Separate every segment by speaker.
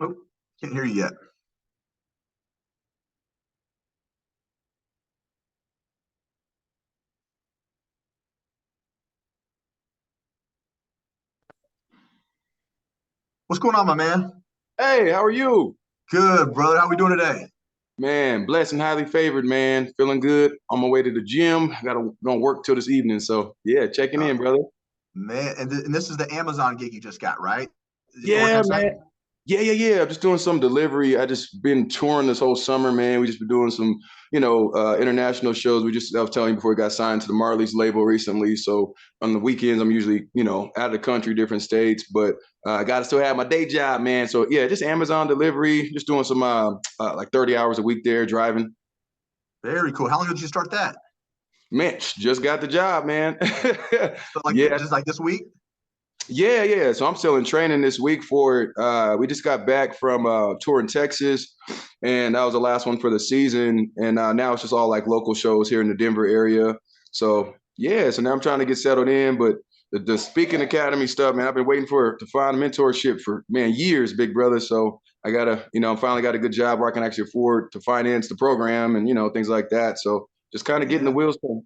Speaker 1: Oh, can't hear you yet. What's going on, my man?
Speaker 2: Hey, how are you?
Speaker 1: Good, brother. How we doing today?
Speaker 2: Man, blessed and highly favored, man. Feeling good. On my way to the gym. Gonna work till this evening. So yeah, checking
Speaker 1: Uh,
Speaker 2: in, brother.
Speaker 1: man, and this is the Amazon gig you just got, right? You working
Speaker 2: Yeah,
Speaker 1: that site?
Speaker 2: man. Yeah. I'm just doing some delivery. I just been touring this whole summer, man. We just been doing some, international shows. I was telling you before we got signed to the Marley's label recently. So on the weekends, I'm usually, out of the country, different states, but I got to still have my day job, man. So yeah, just Amazon delivery, just doing some, like 30 hours a week there driving.
Speaker 1: Very cool. How long did you start that?
Speaker 2: Man, just got the job, man.
Speaker 1: So like
Speaker 2: Yeah,
Speaker 1: just like this week?
Speaker 2: yeah. So I'm still in training this week for it. We just got back from tour in Texas, and that was the last one for the season. And now it's just all like local shows here in the Denver area. So yeah, so now I'm trying to get settled in. But the speaking academy stuff, man, I've been waiting for to find mentorship for man years, big brother. So I gotta, I finally got a good job where I can actually afford to finance the program and things like that. So just kind of getting the
Speaker 1: Yeah,
Speaker 2: wheels turning.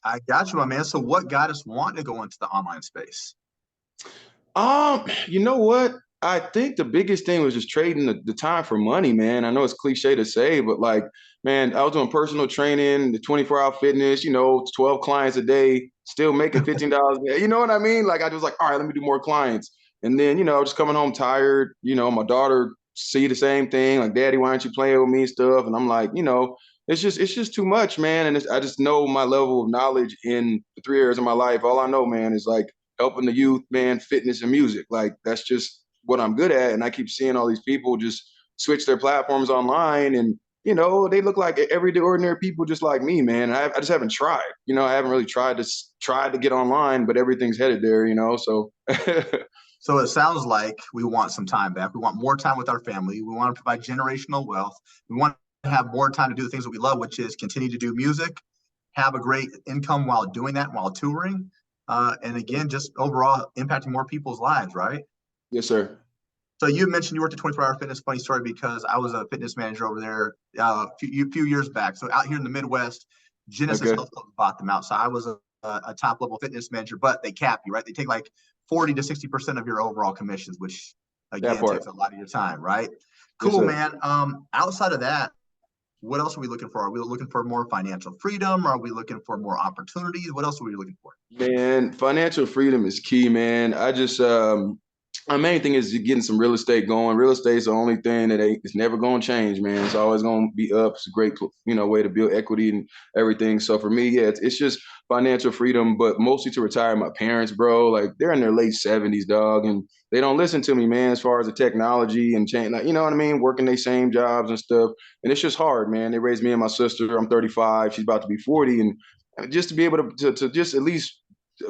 Speaker 1: I got you, my man. So what got us wanting to go into the online space?
Speaker 2: You know what? I think the biggest thing was just trading the time for money, man. I know it's cliche to say, but like, man, I was doing personal training, the 24-hour fitness, 12 clients a day, still making $15 a day. You know what I mean? Like I was like, all right, let me do more clients. And then, just coming home tired, my daughter see the same thing, like, Daddy, why aren't you playing with me and stuff? And I'm like, it's just too much, man. And I just know my level of knowledge in the three areas of my life. All I know, man, is like helping the youth, man, fitness and music. Like that's just what I'm good at. And I keep seeing all these people just switch their platforms online and they look like everyday ordinary people just like me, man. I just haven't tried. I haven't really tried to get online, but everything's headed there, so
Speaker 1: So it sounds like we want some time back. We want more time with our family. We want to provide generational wealth. We want to have more time to do the things that we love, which is continue to do music, have a great income while doing that, while touring, and again, just overall impacting more people's lives, right?
Speaker 2: Yes, sir.
Speaker 1: So you mentioned you worked at 24 Hour Fitness. Funny story because I was a fitness manager over there a few years back. So out here in the Midwest, Genesis
Speaker 2: Okay.
Speaker 1: Health Club bought them out. So I was a top level fitness manager, but they cap you, right? They take like 40 to 60% of your overall commissions, which
Speaker 2: That
Speaker 1: again
Speaker 2: part.
Speaker 1: takes a lot of your time, right?
Speaker 2: Yes,
Speaker 1: Cool,
Speaker 2: sir.
Speaker 1: man. Outside of that, what else are we looking for? Are we looking for more financial freedom? Are we looking for more opportunities? What else are we looking for?
Speaker 2: Man, financial freedom is key, man. I just my main thing is getting some real estate going. Real estate is the only thing that it's never going to change, man. It's always going to be up. It's a great, way to build equity and everything. So for me, yeah, it's just financial freedom, but mostly to retire my parents, bro. Like they're in their late 70s, dog, and they don't listen to me, man, as far as the technology and change, like, you know what I mean? Working their same jobs and stuff. And it's just hard, man. They raised me and my sister. I'm 35. She's about to be 40. And just to be able to just at least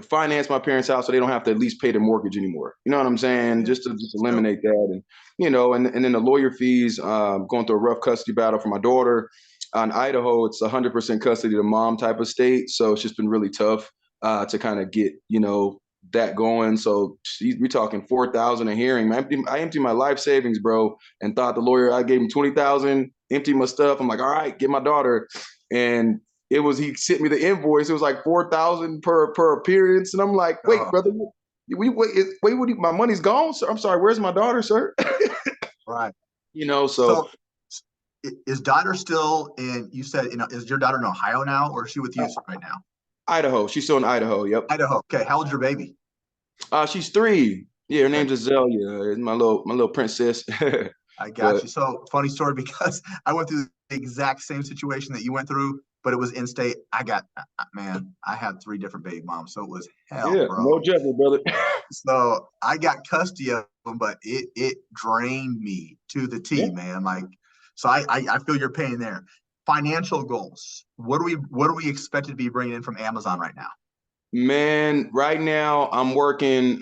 Speaker 2: finance my parents' house so they don't have to at least pay their mortgage anymore. You know what I'm saying?
Speaker 1: Yeah.
Speaker 2: Just
Speaker 1: So
Speaker 2: eliminate that. And, and then the lawyer fees, going through a rough custody battle for my daughter. On Idaho, it's 100% custody of the mom type of state. So it's just been really tough to kind of get, that going. So we talking 4,000 a hearing. I emptied my life savings, bro, and thought the lawyer, I gave him 20,000, empty my stuff. I'm like, all right, get my daughter. And he sent me the invoice. It was like 4,000 per appearance. And I'm like, wait,
Speaker 1: uh,
Speaker 2: brother, my money's gone, sir. I'm sorry, where's my daughter, sir?
Speaker 1: right.
Speaker 2: So
Speaker 1: So is daughter still in? You said, is your daughter in Ohio now, or is she with you right now?
Speaker 2: Idaho. She's still in Idaho. Yep.
Speaker 1: Idaho. Okay. How old's your baby?
Speaker 2: She's 3. Yeah, her
Speaker 1: Okay.
Speaker 2: name's Azalea. It's my little princess.
Speaker 1: I got
Speaker 2: But
Speaker 1: you. So funny story because I went through the exact same situation that you went through, but it was in state. Man, I had three different baby moms, so it was hell,
Speaker 2: yeah, no
Speaker 1: bro.
Speaker 2: judgment, brother.
Speaker 1: So I got custody of them, but it drained me to the
Speaker 2: Yeah.
Speaker 1: T, man. Like, so I feel your pain there. Financial goals. What are we expected to be bringing in from Amazon right now?
Speaker 2: Man, right now I'm working.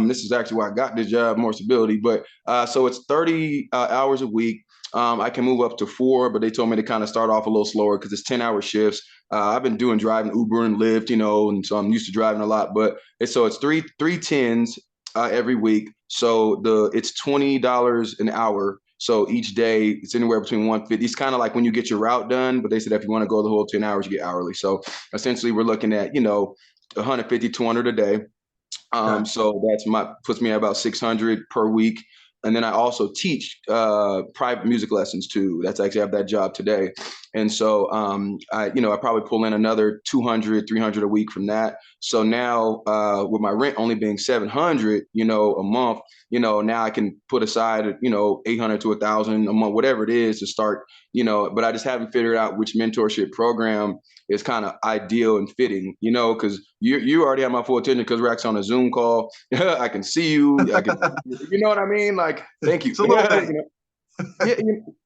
Speaker 2: This is actually why I got this job, more stability. But so it's 30 hours a week. I can move up to 4, but they told me to kind of start off a little slower because it's 10-hour shifts. I've been doing driving Uber and Lyft, and so I'm used to driving a lot. But it's 3 tens every week. So it's $20 an hour. So each day it's anywhere between 150. It's kind of like when you get your route done, but they said if you want to go the whole 10 hours, you get hourly. So essentially we're looking at, 150, 200 a day.
Speaker 1: Okay.
Speaker 2: So puts me at about 600 per week. And then I also teach private music lessons too. That's actually I have that job today. And so I probably pull in another 200, 300 a week from that. So now with my rent only being 700, a month, now I can put aside, 800 to 1,000 a month, whatever it is to start, but I just haven't figured out which mentorship program is kind of ideal and fitting, because you already have my full attention because we're actually on a Zoom call. I can see you. I can, you know what I mean? Like, thank you.
Speaker 1: It's a little bit.
Speaker 2: Yeah,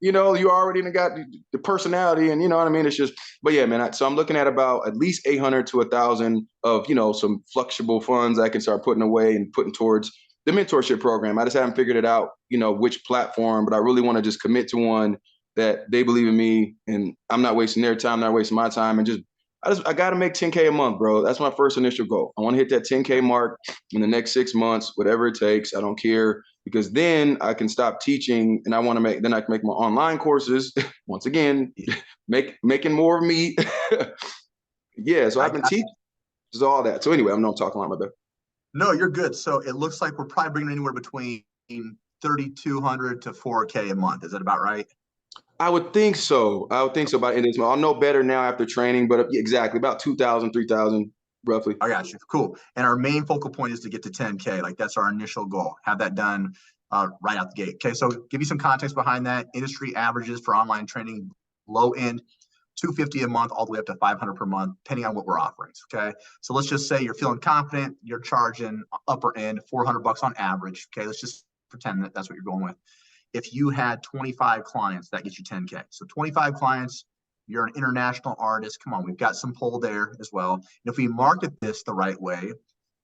Speaker 2: you already got the personality, and you know what I mean. It's just, but yeah, man. So I'm looking at about at least 800 to 1,000 of some flexible funds I can start putting away and putting towards the mentorship program. I just haven't figured it out, which platform, but I really want to just commit to one that they believe in me, and I'm not wasting their time, not wasting my time, and I got to make 10K a month, bro. That's my first initial goal. I want to hit that 10K mark in the next 6 months, whatever it takes. I don't care, because then I can stop teaching, and then I can make my online courses once again, making more of me. Yeah. So I've been teaching all that. So anyway, I'm not talking a lot about that.
Speaker 1: No, you're good. So it looks like we're probably bringing anywhere between 3,200 to 4K a month. Is that about right?
Speaker 2: I would think so. I would think so by the end of this month. I'll know better now after training, but exactly about 2,000, 3,000 roughly.
Speaker 1: I got you. Cool. And our main focal point is to get to 10K. Like that's our initial goal. Have that done right out the gate. Okay. So give you some context behind that. Industry averages for online training, low end, 250 a month, all the way up to 500 per month, depending on what we're offering. Okay. So let's just say you're feeling confident. You're charging upper end, $400 on average. Okay. Let's just pretend that that's what you're going with. If you had 25 clients, that gets you 10K. So 25 clients, you're an international artist. Come on, we've got some pull there as well. And if we market this the right way,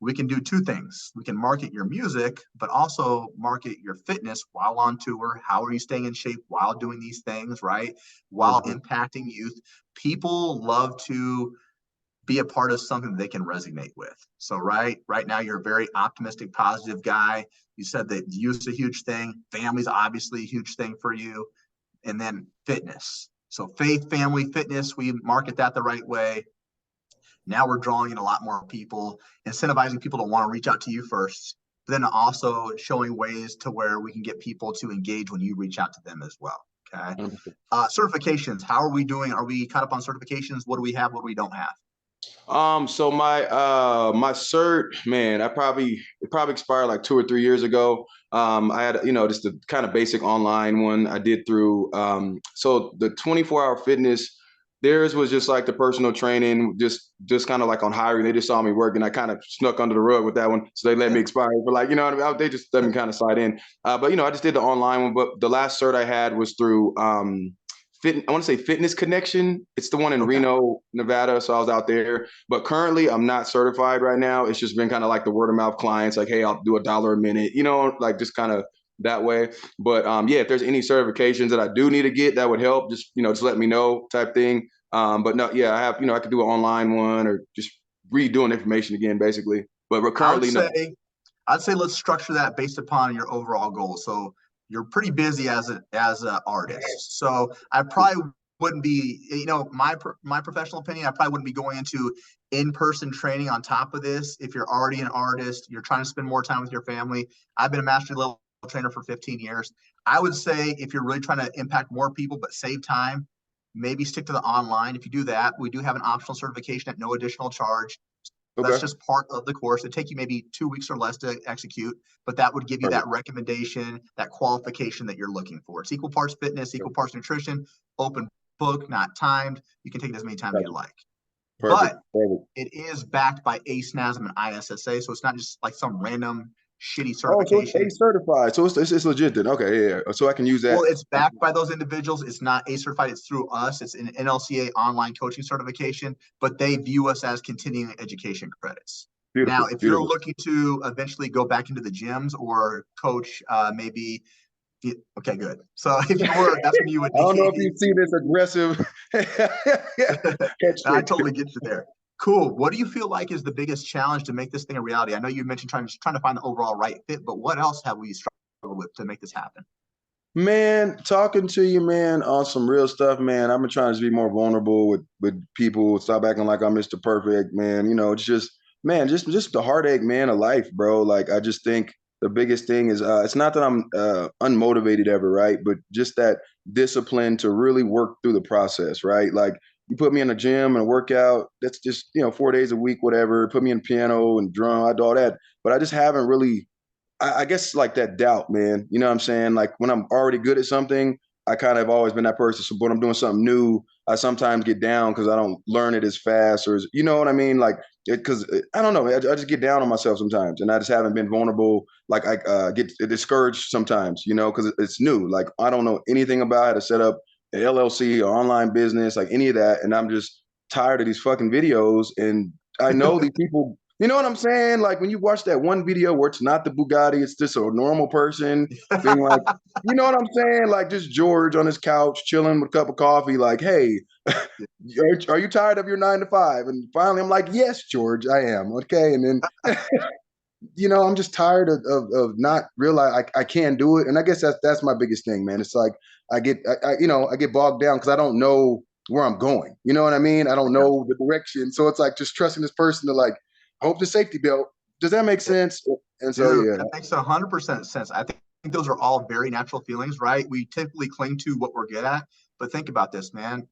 Speaker 1: we can do two things. We can market your music, but also market your fitness while on tour. How are you staying in shape while doing these things, right? While impacting youth. People love to be a part of something that they can resonate with. So right now, you're a very optimistic, positive guy. You said that youth is a huge thing. Family's obviously a huge thing for you. And then fitness. So faith, family, fitness, we market that the right way. Now we're drawing in a lot more people, incentivizing people to want to reach out to you first, but then also showing ways to where we can get people to engage when you reach out to them as well. Okay. Certifications. How are we doing? Are we caught up on certifications? What do we have? What do we don't have?
Speaker 2: So my cert, man, it probably expired like 2 or 3 years ago. I had, just the kind of basic online one I did through so the 24-hour fitness, theirs was just like the personal training, just kind of like on hiring. They just saw me work and I kind of snuck under the rug with that one. So they let me expire. But like, what I mean? They just let me kind of slide in. But I just did the online one. But the last cert I had was through I want to say Fitness Connection. It's the one in Reno, Nevada. So I was out there. But currently, I'm not certified right now. It's just been kind of like the word of mouth clients, like, hey, I'll do $1 a minute, like just kind of that way. But yeah, if there's any certifications that I do need to get, that would help. Just let me know type thing. But no, yeah, I have, I could do an online one or just redoing information again, basically. But we're currently
Speaker 1: I'd say let's structure that based upon your overall goals. So you're pretty busy as an artist. So I probably wouldn't be, my professional opinion, I probably wouldn't be going into in-person training on top of this. If you're already an artist, you're trying to spend more time with your family. I've been a mastery level trainer for 15 years. I would say if you're really trying to impact more people but save time, maybe stick to the online. If you do that, we do have an optional certification at no additional charge. That's just part of the course. It'd take you maybe 2 weeks or less to execute, but that would give you that recommendation, that qualification that you're looking for. It's equal parts fitness, equal parts nutrition, open book, not timed. You can take it as many times as you like. But it is backed by ASNASM and ISSA, so it's not just like some random shitty certification.
Speaker 2: So it's A certified. So it's legit then. Okay, yeah. So I can use that.
Speaker 1: Well, it's backed by those individuals. It's not A certified. It's through us. It's an NLCA online coaching certification, but they view us as continuing education credits. Beautiful, now, if you're looking to eventually go back into the gyms or coach, maybe. Okay, good. So if you were, that's when you would.
Speaker 2: I don't know if you see this aggressive.
Speaker 1: I totally get you there. Cool. What do you feel like is the biggest challenge to make this thing a reality? I know you mentioned trying to find the overall right fit, but what else have we struggled with to make this happen?
Speaker 2: Man, talking to you, man, on some real stuff, man. I've been trying to be more vulnerable with people. Stop acting like I'm Mr. Perfect, man. It's just, man, just the heartache, man, of life, bro. Like I just think the biggest thing is it's not that I'm unmotivated ever, right? But just that discipline to really work through the process, right? Like you put me in a gym and a workout, that's just 4 days a week, whatever. Put me in piano and drum, I do all that, but I just haven't really I guess like that doubt, man. You know what I'm saying? Like when I'm already good at something, I kind of have always been that person. So when I'm doing something new, I sometimes get down because I don't learn it as fast, or you know what I mean? Like because I don't know, I just get down on myself sometimes, and I just haven't been vulnerable. Like I get discouraged sometimes, because it's new. Like I don't know anything about how to set up an LLC or online business, like any of that, and I'm just tired of these fucking videos. And I know these people. You know what I'm saying? Like when you watch that one video where it's not the Bugatti, it's just a normal person being like, you know what I'm saying? Like just George on his couch chilling with a cup of coffee, like, hey, are you tired of your 9 to 5? And finally I'm like, yes, George, I am. Okay. And then I'm just tired of not realize I can't do it. And I guess that's my biggest thing, man. It's like I get bogged down because I don't know where I'm going. You know what I mean? I don't know the direction. So it's like just trusting this person to like hope the safety belt. Does that make sense? And so
Speaker 1: Dude,
Speaker 2: yeah.
Speaker 1: that makes 100% sense. I think those are all very natural feelings, right? We typically cling to what we're good at, but think about this, man.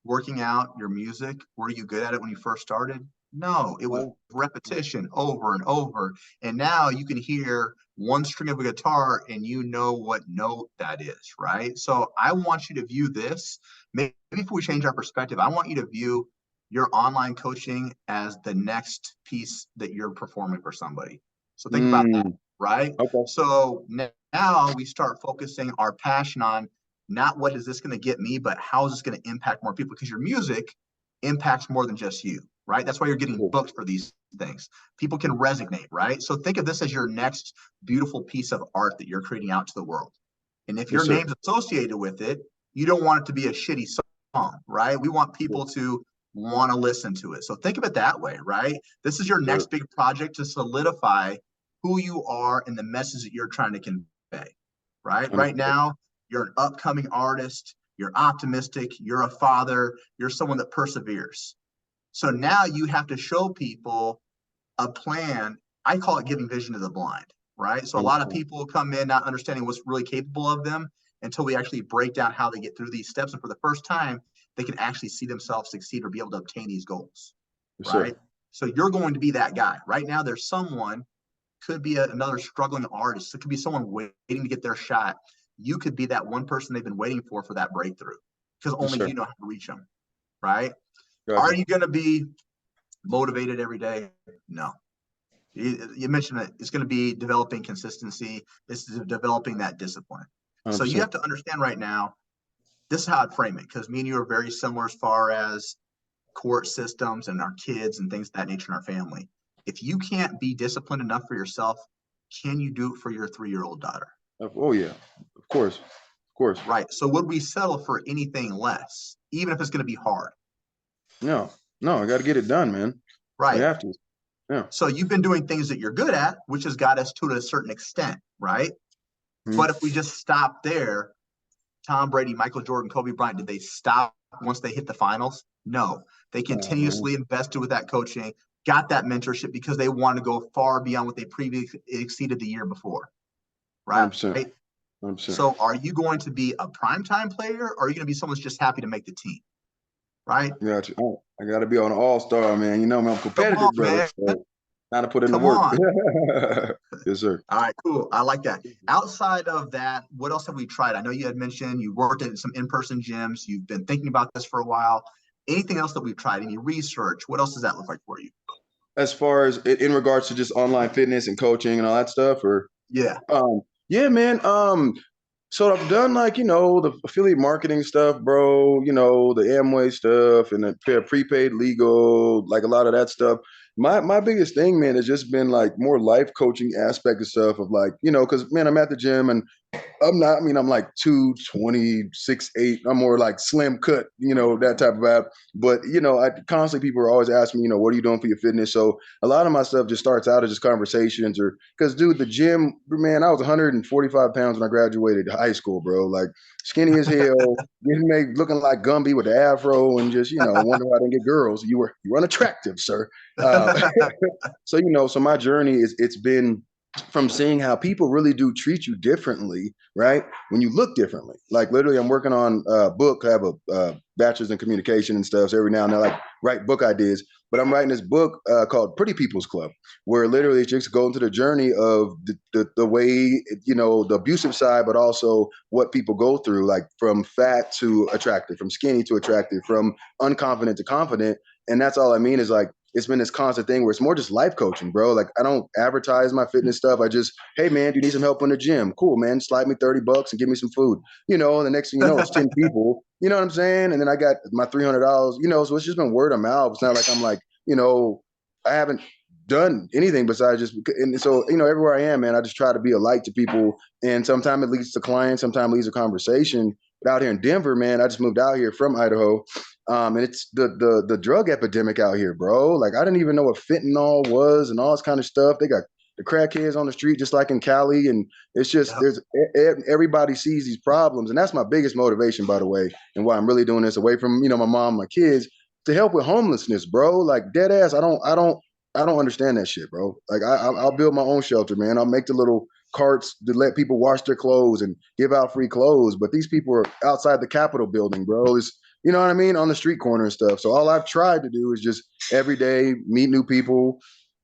Speaker 1: Working out, your music, were you good at it when you first started? No, it was repetition over and over. And now you can hear one string of a guitar and you know what note that is, right? So I want you to view this. Maybe if we change our perspective, I want you to view your online coaching as the next piece that you're performing for somebody. So think about that,
Speaker 2: Mm,
Speaker 1: right?
Speaker 2: okay.
Speaker 1: So now we start focusing our passion on not what is this going to get me, but how is this going to impact more people? Because your music impacts more than just you, right? That's why you're getting
Speaker 2: Cool.
Speaker 1: booked for these things. People can resonate, right? So think of this as your next beautiful piece of art that you're creating out to the world. And if
Speaker 2: Yes,
Speaker 1: your
Speaker 2: sir.
Speaker 1: name's associated with it, you don't want it to be a shitty song, right? We want
Speaker 2: Yes,
Speaker 1: people to want to listen to it. So think of it that way, right? This is your
Speaker 2: sir.
Speaker 1: next big project to solidify who you are and the message that you're trying to convey, right? Right
Speaker 2: Understood.
Speaker 1: now, you're an upcoming artist, you're optimistic, you're a father, you're someone that perseveres. So now you have to show people a plan. I call it giving vision to the blind, right? So a lot of
Speaker 2: Understood.
Speaker 1: people come in not understanding what's really capable of them until we actually break down how they get through these steps. And for the first time, they can actually see themselves succeed or be able to obtain these goals,
Speaker 2: Yes,
Speaker 1: right?
Speaker 2: sir.
Speaker 1: So you're going to be that guy. Right now, there's someone, could be another struggling artist. It could be someone waiting to get their shot. You could be that one person they've been waiting for that breakthrough because
Speaker 2: Yes,
Speaker 1: only
Speaker 2: sir.
Speaker 1: you know how to reach them, right? Are
Speaker 2: Gotcha.
Speaker 1: you going to be motivated every day? No. You mentioned that it's going to be developing consistency. It's developing that discipline. So you
Speaker 2: 100%.
Speaker 1: have to understand right now, this is how I'd frame it, because me and you are very similar as far as court systems and our kids and things of that nature in our family. If you can't be disciplined enough for yourself, can you do it for your 3-year-old daughter?
Speaker 2: Oh yeah. Of course. Of course.
Speaker 1: Right. So would we settle for anything less, even if it's going to be hard?
Speaker 2: No. No, I got to get it done, man. We
Speaker 1: Right.
Speaker 2: have to. Yeah.
Speaker 1: So you've been doing things that you're good at, which has got us to a certain extent, right? But
Speaker 2: Mhm.
Speaker 1: if we just stop there, Tom Brady, Michael Jordan, Kobe Bryant, did they stop once they hit the finals? No. They
Speaker 2: Oh man.
Speaker 1: continuously invested with that coaching, got that mentorship because they wanted to go far beyond what they previously exceeded the year before, right?
Speaker 2: 100%. 100%.
Speaker 1: So are you going to be a primetime player or are you going to be someone who's just happy to make the team, right?
Speaker 2: Gotcha. Oh, I got to be on All-Star, man. You know me, I'm
Speaker 1: Come on,
Speaker 2: competitive, brother.
Speaker 1: man.
Speaker 2: So trying to put in the
Speaker 1: Come
Speaker 2: work.
Speaker 1: on.
Speaker 2: Yes, sir.
Speaker 1: All right, cool. I like that. Outside of that, what else have we tried? I know you had mentioned you worked at some in-person gyms. You've been thinking about this for a while. Anything else that we've tried? Any research? What else does that look like for you?
Speaker 2: As far as in regards to just online fitness and coaching and all that stuff, or
Speaker 1: Yeah.
Speaker 2: yeah, man. So I've done like, the affiliate marketing stuff, bro, the Amway stuff and the prepaid legal, like a lot of that stuff. My biggest thing, man, has just been like more life coaching aspect of stuff of like, because man, I'm at the gym and I'm not. I mean, I'm like 226, 8. I'm more like slim cut, that type of vibe. But I constantly people are always asking me, what are you doing for your fitness? So a lot of my stuff just starts out as just conversations, or because, dude, the gym, man, I was 145 pounds when I graduated high school, bro. Like skinny as hell, looking like Gumby with the afro, and just wonder how I didn't get girls. You were unattractive, sir. Uh, so so my journey is it's been from seeing how people really do treat you differently, right? When you look differently. Like literally, I'm working on a book. I have a bachelor's in communication and stuff. So every now and then, I like write book ideas. But I'm writing this book called Pretty People's Club, where literally it's just go into the journey of the way, the abusive side, but also what people go through, like from fat to attractive, from skinny to attractive, from unconfident to confident. And that's all I mean is like, it's been this constant thing where it's more just life coaching, bro. Like I don't advertise my fitness stuff. I just, hey man, do you need some help in the gym? Cool, man. Slide me $30 and give me some food. And the next thing you know, it's 10 people. You know what I'm saying? And then I got my $300. So it's just been word of mouth. It's not like I'm like, I haven't done anything besides just. And so everywhere I am, man, I just try to be a light to people. And sometimes it leads to clients. Sometimes it leads to conversation. But out here in Denver, man, I just moved out here from Idaho. And it's the drug epidemic out here, bro. Like I didn't even know what fentanyl was and all this kind of stuff. They got the crackheads on the street, just like in Cali, and it's just
Speaker 1: Yep.
Speaker 2: there's everybody sees these problems, and that's my biggest motivation, by the way, and why I'm really doing this away from my mom, my kids, to help with homelessness, bro. Like dead ass, I don't understand that shit, bro. Like I'll build my own shelter, man. I'll make the little carts to let people wash their clothes and give out free clothes, but these people are outside the Capitol building, bro. It's you know what I mean, on the street corner and stuff. So all I've tried to do is just every day meet new people,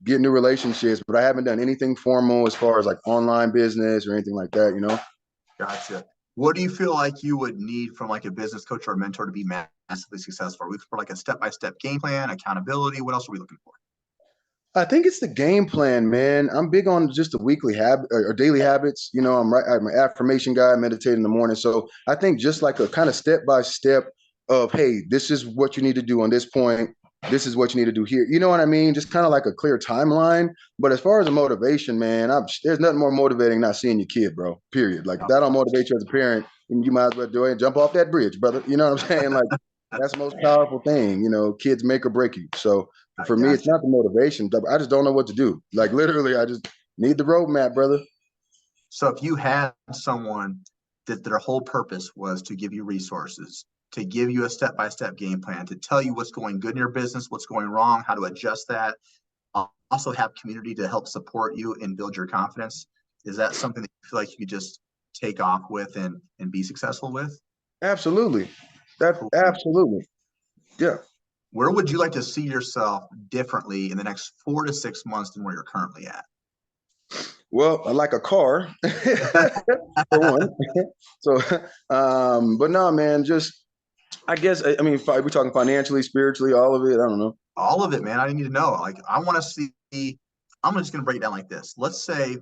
Speaker 2: get new relationships, but I haven't done anything formal as far as like online business or anything like that.
Speaker 1: Gotcha. What do you feel like you would need from like a business coach or a mentor to be massively successful? Are we looking for like a step-by-step game plan, accountability? What else are we looking for?
Speaker 2: I think it's the game plan, man. I'm big on just the weekly habit or daily habits. I'm an affirmation guy, I meditate in the morning. So I think just like a kind of step by step of, hey, this is what you need to do on this point. This is what you need to do here. You know what I mean? Just kind of like a clear timeline. But as far as the motivation, man, there's nothing more motivating than not seeing your kid, bro. Period. Like if that don't motivate you as a parent, you might as well do it and jump off that bridge, brother. You know what I'm saying? Like that's the most powerful thing. Kids make or break you. So
Speaker 1: I
Speaker 2: for me, it's
Speaker 1: gotcha.
Speaker 2: not the motivation. I just don't know what to do. Like literally, I just need the roadmap, brother.
Speaker 1: So if you had someone that their whole purpose was to give you resources, to give you a step-by-step game plan, to tell you what's going good in your business, what's going wrong, how to adjust that, also have community to help support you and build your confidence, is that something that you feel like you could just take off with and be successful with?
Speaker 2: Absolutely. That
Speaker 1: Cool.
Speaker 2: absolutely. Yeah.
Speaker 1: Where would you like to see yourself differently in the next 4 to 6 months than where you're currently at?
Speaker 2: Well, I like a car for one. So, but no, man, just I guess I mean we're talking financially, spiritually, all of it. I don't know.
Speaker 1: All of it, man. I need to know. Like, I want to see. I'm just going to break it down like this. Let's say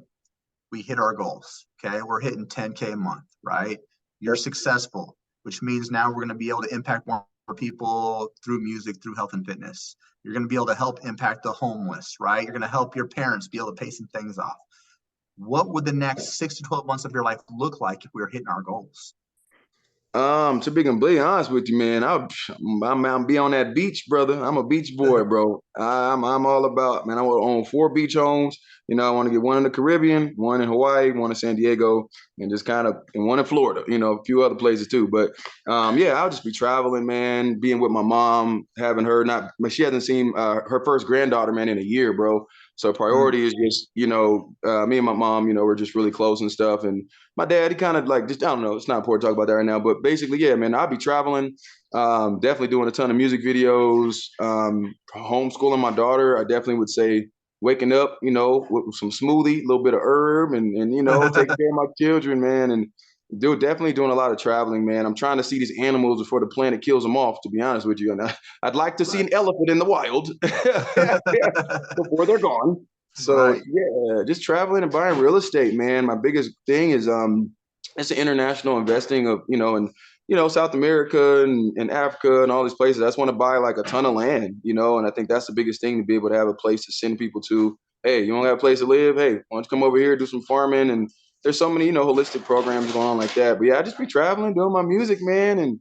Speaker 1: we hit our goals. Okay. We're hitting 10K a month, right? You're
Speaker 2: Yep.
Speaker 1: successful, which means now we're going to be able to impact more people through music, through health and fitness. You're going to be able to help impact the homeless, right? You're going to help your parents be able to pay some things off. What would the next 6 to 12 months of your life look like if we were hitting our goals?
Speaker 2: To be completely honest with you, man, I'm be on that beach, brother. I'm a beach boy, bro. I'm all about, man. I want to own 4 beach homes. I want to get one in the Caribbean, one in Hawaii, one in San Diego, and just kind of and one in Florida. A few other places too. But yeah, I'll just be traveling, man. Being with my mom, having her not, she hasn't seen her first granddaughter, man, in a year, bro. So
Speaker 1: Mm,
Speaker 2: priority is just, me and my mom, we're just really close and stuff. And my dad, he kind of like just I don't know. It's not important to talk about that right now, but basically, yeah, man, I'll be traveling, definitely doing a ton of music videos, homeschooling my daughter. I definitely would say waking up, with some smoothie, a little bit of herb, and taking care of my children, man, and definitely doing a lot of traveling, man. I'm trying to see these animals before the planet kills them off. To be honest with you, and I'd like to see
Speaker 1: right.
Speaker 2: an elephant in the wild before they're gone. So
Speaker 1: Right.
Speaker 2: yeah, just traveling and buying real estate, man. My biggest thing is it's an international investing of, in South America and Africa and all these places. I just want to buy like a ton of land, and I think that's the biggest thing to be able to have a place to send people to. Hey, you don't have a place to live? Hey, why don't you come over here, do some farming and there's so many, holistic programs going on like that. But yeah, I just be traveling, doing my music, man, and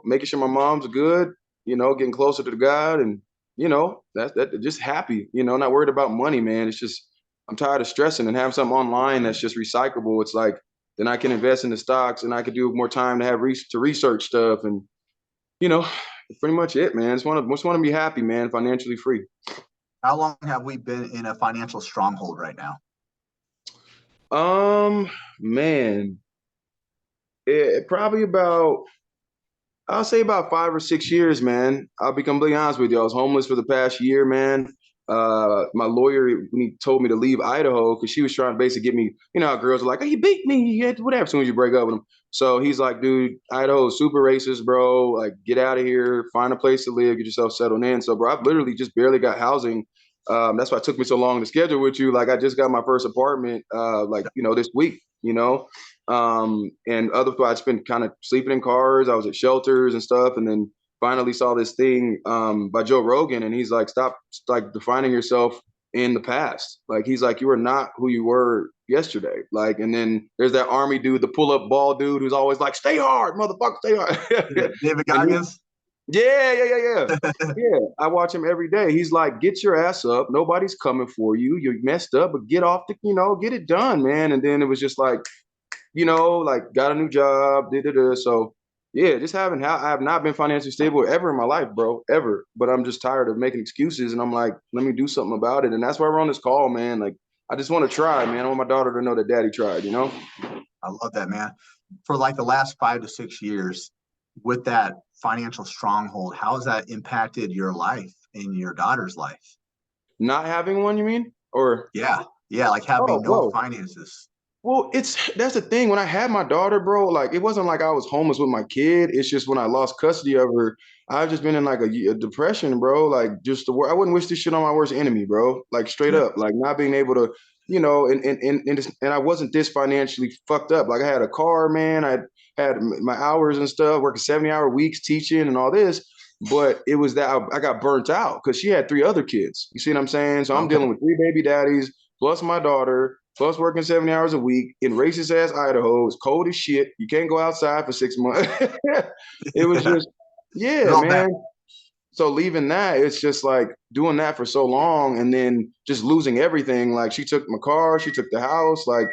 Speaker 2: making sure my mom's good, getting closer to God, and that just happy, not worried about money, man. It's just I'm tired of stressing and having something online that's just recyclable. It's like then I can invest in the stocks and I could do more time to have to research stuff, and that's pretty much it, man. Just want to be happy, man, financially free.
Speaker 1: How long have we been in a financial stronghold right now?
Speaker 2: Man, probably about I'll say about 5 or 6 years, man. I'll be completely honest with you. I was homeless for the past year, man. My lawyer, when he told me to leave Idaho, because she was trying to basically get me, how girls are like, oh, you beat me, whatever, as soon as you break up with them. So he's like, dude, Idaho is super racist, bro. Like, get out of here, find a place to live, get yourself settled in. So, bro, I've literally just barely got housing. That's why it took me so long to schedule with you. Like, I just got my first apartment, this week, and otherwise, I've been kind of sleeping in cars. I was at shelters and stuff, and then finally saw this thing by Joe Rogan, and he's like, "Stop, like defining yourself in the past." Like he's like, "You are not who you were yesterday." Like, and then there's that army dude, the pull-up ball dude, who's always like, "Stay hard, motherfucker, stay hard."
Speaker 1: David Goggins.
Speaker 2: Yeah. Yeah, I watch him every day. He's like, get your ass up. Nobody's coming for you. You're messed up, but get off get it done, man. And then it was just like, like got a new job, So yeah, I have not been financially stable ever in my life, bro, ever. But I'm just tired of making excuses, and I'm like, let me do something about it. And that's why we're on this call, man. Like, I just want to try, man. I want my daughter to know that daddy tried,
Speaker 1: I love that, man. For like the last 5 to 6 years, with that financial stronghold, how has that impacted your life and your daughter's life?
Speaker 2: Not having one, you mean? Or
Speaker 1: yeah, like having no finances.
Speaker 2: Well, that's the thing. When I had my daughter, bro, like it wasn't like I was homeless with my kid. It's just when I lost custody of her, I've just been in like a depression, bro. Like just I wouldn't wish this shit on my worst enemy, bro. Like straight up, like not being able to, and I wasn't this financially fucked up. Like I had a car, man. I had my hours and stuff, working 70-hour weeks, teaching and all this. But it was that I got burnt out because she had 3 other kids. You see what I'm saying? So I'm dealing with 3 baby daddies plus my daughter, plus working 70 hours a week in racist ass Idaho. It's cold as shit. You can't go outside for 6 months. It was just, yeah, man. Bad. So leaving that, it's just like doing that for so long and then just losing everything. Like she took my car, she took the house. Like,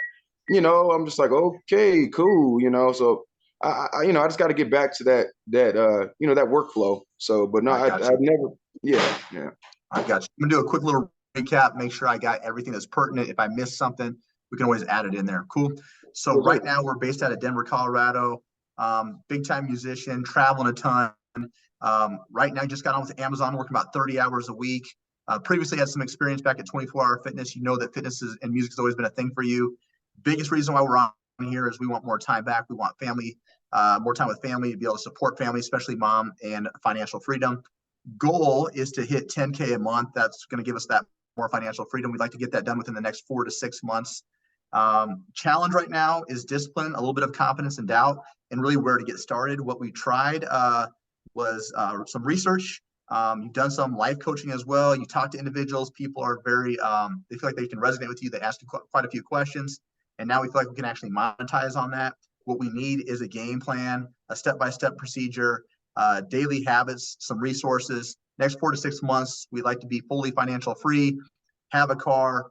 Speaker 2: I'm just like, okay, cool. So I just got to get back to that workflow. So, but no, I've never, yeah.
Speaker 1: I got you. I'm gonna do a quick little recap, make sure I got everything that's pertinent. If I missed something, we can always add it in there. Cool. So right now we're based out of Denver, Colorado. Big time musician, traveling a ton. Right now, just got on with Amazon, working about 30 hours a week. Previously had some experience back at 24-hour fitness. You know that fitness and music has always been a thing for you. Biggest reason why we're on here is we want more time back. We want family, more time with family, to be able to support family, especially mom, and financial freedom. Goal is to hit 10K a month. That's going to give us that more financial freedom. We'd like to get that done within the next 4 to 6 months. Challenge right now is discipline, a little bit of confidence and doubt, and really where to get started. What we tried was some research. You've done some life coaching as well. You talk to individuals. People are very, they feel like they can resonate with you. They ask you quite a few questions. And now we feel like we can actually monetize on that. What we need is a game plan, a step-by-step procedure, daily habits, some resources. Next 4 to 6 months, we'd like to be fully financial free, have a car,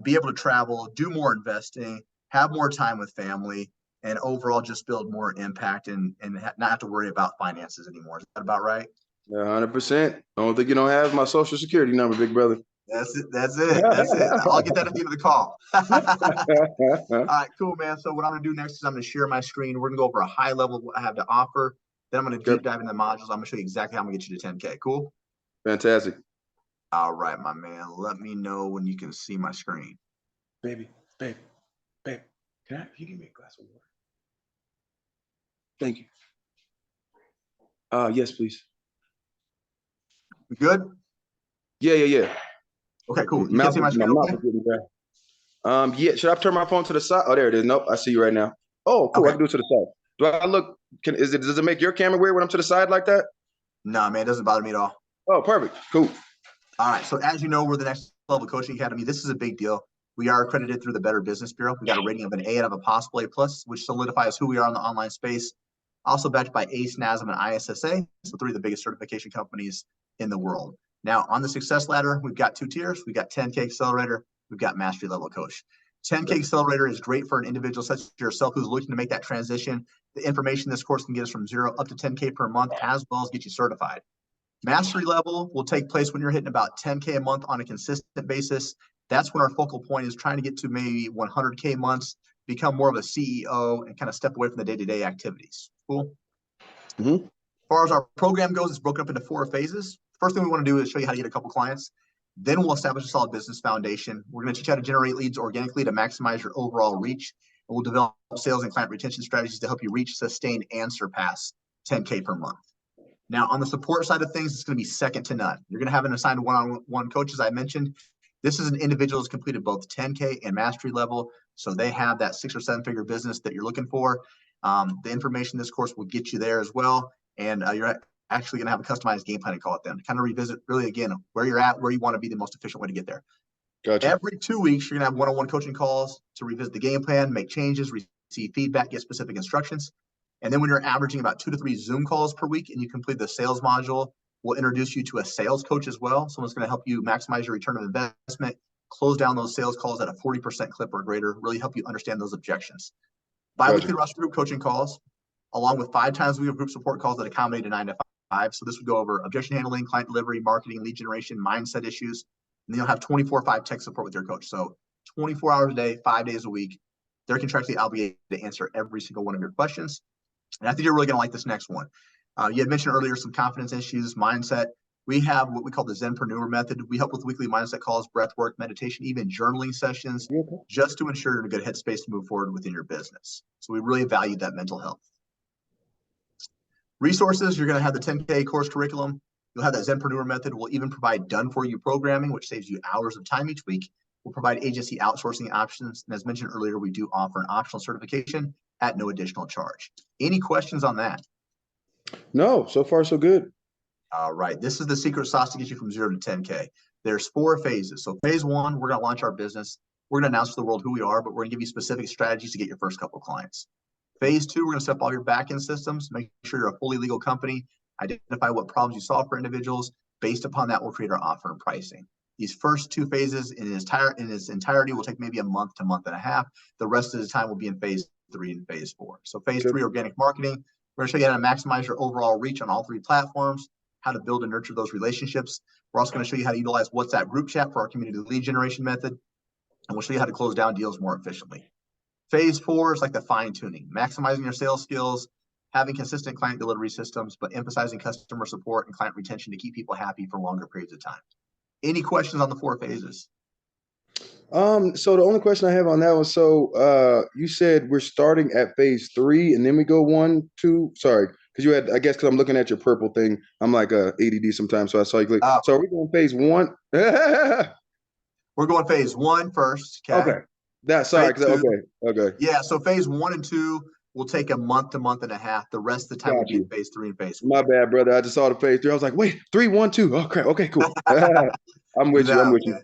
Speaker 1: be able to travel, do more investing, have more time with family, and overall just build more impact and not have to worry about finances anymore. Is that about right?
Speaker 2: 100%. I don't think you don't have my social security number, big brother.
Speaker 1: That's it. I'll get that at the end of the call. All right, cool, man. So what I'm going to do next is I'm going to share my screen. We're going to go over a high level of what I have to offer. Then I'm going to deep dive into the modules. I'm going to show you exactly how I'm going to get you to 10K. Cool?
Speaker 2: Fantastic.
Speaker 1: All right, my man. Let me know when you can see my screen.
Speaker 2: Babe, can you give me a glass of water? Thank you. Yes, please.
Speaker 1: Good?
Speaker 2: Yeah.
Speaker 1: Okay, cool. You can see my screen, okay?
Speaker 2: Yeah, should I turn my phone to the side? Oh, there it is. Nope, I see you right now. Oh, cool. Okay. I can do it to the side. Do I look, does it make your camera weird when I'm to the side like that?
Speaker 1: No, man, it doesn't bother me at all.
Speaker 2: Oh, perfect. Cool.
Speaker 1: All right, so as you know, we're the Next Level Coaching Academy. This is a big deal. We are accredited through the Better Business Bureau. We got a rating of an A out of a possible A plus, which solidifies who we are in the online space. Also backed by ACE, NASM, and ISSA, so 3 of the biggest certification companies in the world. Now, on the success ladder, we've got 2 tiers. We've got 10K Accelerator. We've got Mastery Level Coach. 10K Accelerator is great for an individual such as yourself who's looking to make that transition. The information this course can get us from 0 up to 10K per month, as well as get you certified. Mastery level will take place when you're hitting about 10K a month on a consistent basis. That's when our focal point is trying to get to maybe 100K months, become more of a CEO, and kind of step away from the day-to-day activities. Cool?
Speaker 2: Mm-hmm.
Speaker 1: As far as our program goes, it's broken up into 4 phases. First thing we want to do is show you how to get a couple clients. Then we'll establish a solid business foundation. We're going to teach you how to generate leads organically to maximize your overall reach. And we'll develop sales and client retention strategies to help you reach, sustain, and surpass 10K per month. Now, on the support side of things, it's going to be second to none. You're going to have an assigned one-on-one coach, as I mentioned. This is an individual who's completed both 10K and mastery level, so they have that 6 or 7-figure business that you're looking for. The information in this course will get you there as well, and you're actually going to have a customized game plan to call it them to kind of revisit really, again, where you're at, where you want to be the most efficient way to get there.
Speaker 2: Gotcha.
Speaker 1: Every 2 weeks, you're going to have one-on-one coaching calls to revisit the game plan, make changes, receive feedback, get specific instructions. And then when you're averaging about 2 to 3 Zoom calls per week and you complete the sales module, we'll introduce you to a sales coach as well. Someone's going to help you maximize your return on investment, close down those sales calls at a 40% clip or greater, really help you understand those objections. Bi-weekly roster group coaching calls, along with 5 times a week of group support calls that accommodate a 9 to 5. So this would go over objection handling, client delivery, marketing, lead generation, mindset issues. And then you'll have 24/5 tech support with your coach. So 24 hours a day, 5 days a week, they're contractually obligated to answer every single one of your questions. And I think you're really going to like this next one. You had mentioned earlier some confidence issues, mindset. We have what we call the Zenpreneur method. We help with weekly mindset calls, breath work, meditation, even journaling sessions, just to ensure you're in a good headspace to move forward within your business. So we really value that mental health. Resources, you're going to have the 10K course curriculum. You'll have that Zenpreneur method. We'll even provide done-for-you programming, which saves you hours of time each week. We'll provide agency outsourcing options. And as mentioned earlier, we do offer an optional certification at no additional charge. Any questions on that?
Speaker 2: No, so far so good.
Speaker 1: All right. This is the secret sauce to get you from 0 to 10K. There's 4 phases. So phase 1, we're going to launch our business. We're going to announce to the world who we are, but we're going to give you specific strategies to get your first couple clients. Phase 2, we're going to set up all your back-end systems, make sure you're a fully legal company, identify what problems you solve for individuals. Based upon that, we'll create our offer and pricing. These first 2 phases in its entirety will take maybe a month to month and a half. The rest of the time will be in phase 3 and phase 4. So phase 3, organic marketing. We're going to show you how to maximize your overall reach on all 3 platforms, how to build and nurture those relationships. We're also going to show you how to utilize WhatsApp group chat for our community lead generation method. And we'll show you how to close down deals more efficiently. Phase 4 is like the fine tuning, maximizing your sales skills, having consistent client delivery systems, but emphasizing customer support and client retention to keep people happy for longer periods of time. Any questions on the 4 phases?
Speaker 2: So the only question I have on that was, you said we're starting at phase 3 and then we go 1, 2, sorry, because you had, I guess, because I'm looking at your purple thing, I'm like ADD sometimes, so I saw you click. So are we going phase 1?
Speaker 1: We're going phase 1 first.
Speaker 2: Okay. Okay.
Speaker 1: Yeah, so phase 1 and 2 will take a month to month and a half. The rest of the time will be in phase 3 and phase 4.
Speaker 2: My bad, brother. I just saw the phase 3. I was like, wait, 3, 1, 2. Okay, cool. I'm with you.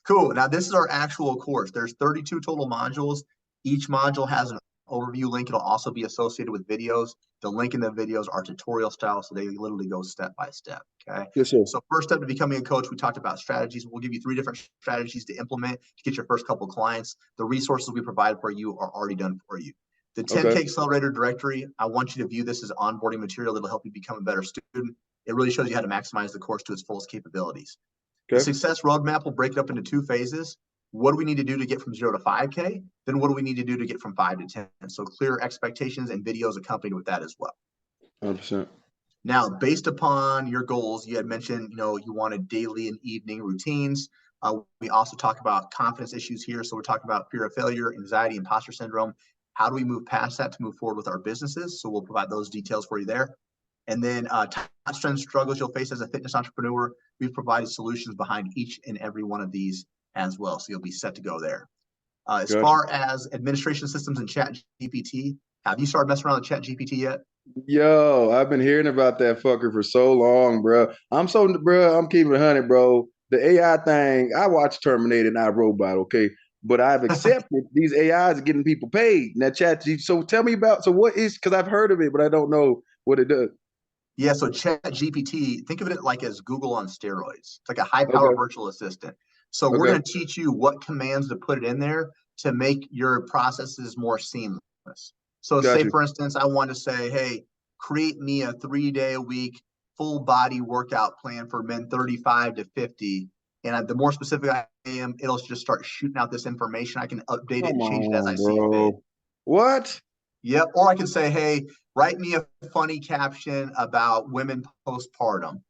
Speaker 1: Cool. Now, this is our actual course. There's 32 total modules. Each module has an overview link. It'll also be associated with videos. The link in the videos are tutorial style, so they literally go step by step. Okay.
Speaker 2: Yes, sir.
Speaker 1: So first step to becoming a coach, we talked about strategies. We'll give you 3 different strategies to implement to get your first couple clients. The resources we provide for you are already done for you. The 10K Accelerator directory, I want you to view this as onboarding material that'll help you become a better student. It really shows you how to maximize the course to its fullest capabilities. The success roadmap will break it up into 2 phases. What do we need to do to get from 0 to 5K? Then what do we need to do to get from 5 to 10? So clear expectations and videos accompanied with that as well.
Speaker 2: 100%.
Speaker 1: Now, based upon your goals, you had mentioned, you wanted daily and evening routines. We also talk about confidence issues here. So we're talking about fear of failure, anxiety, imposter syndrome. How do we move past that to move forward with our businesses? So we'll provide those details for you there. And then top strengths, struggles you'll face as a fitness entrepreneur. We've provided solutions behind each and every one of these as well. So you'll be set to go there. As far as administration systems and Chat GPT, have you started messing around with Chat GPT yet?
Speaker 2: Yo, I've been hearing about that fucker for so long, bro. I'm keeping it 100, bro. The AI thing, I watched Terminator, not Robot, okay? but I've accepted these AIs are getting people paid. Now, so tell me about, so what is, because I've heard of it, but I don't know what it does.
Speaker 1: Yeah, so Chat GPT, think of it like as Google on steroids. It's like a high power
Speaker 2: Okay.
Speaker 1: virtual assistant. So we're
Speaker 2: Okay.
Speaker 1: going to teach you what commands to put it in there to make your processes more seamless. So
Speaker 2: Got
Speaker 1: say
Speaker 2: you.
Speaker 1: for instance, I want to say, hey, create me a 3-day a week full body workout plan for men 35 to 50. And the more specific I am, it'll just start shooting out this information. I can update it
Speaker 2: Come
Speaker 1: and change it as I
Speaker 2: on,
Speaker 1: see fit.
Speaker 2: bro. What?
Speaker 1: Yep. Or I can say, hey, write me a funny caption about women postpartum.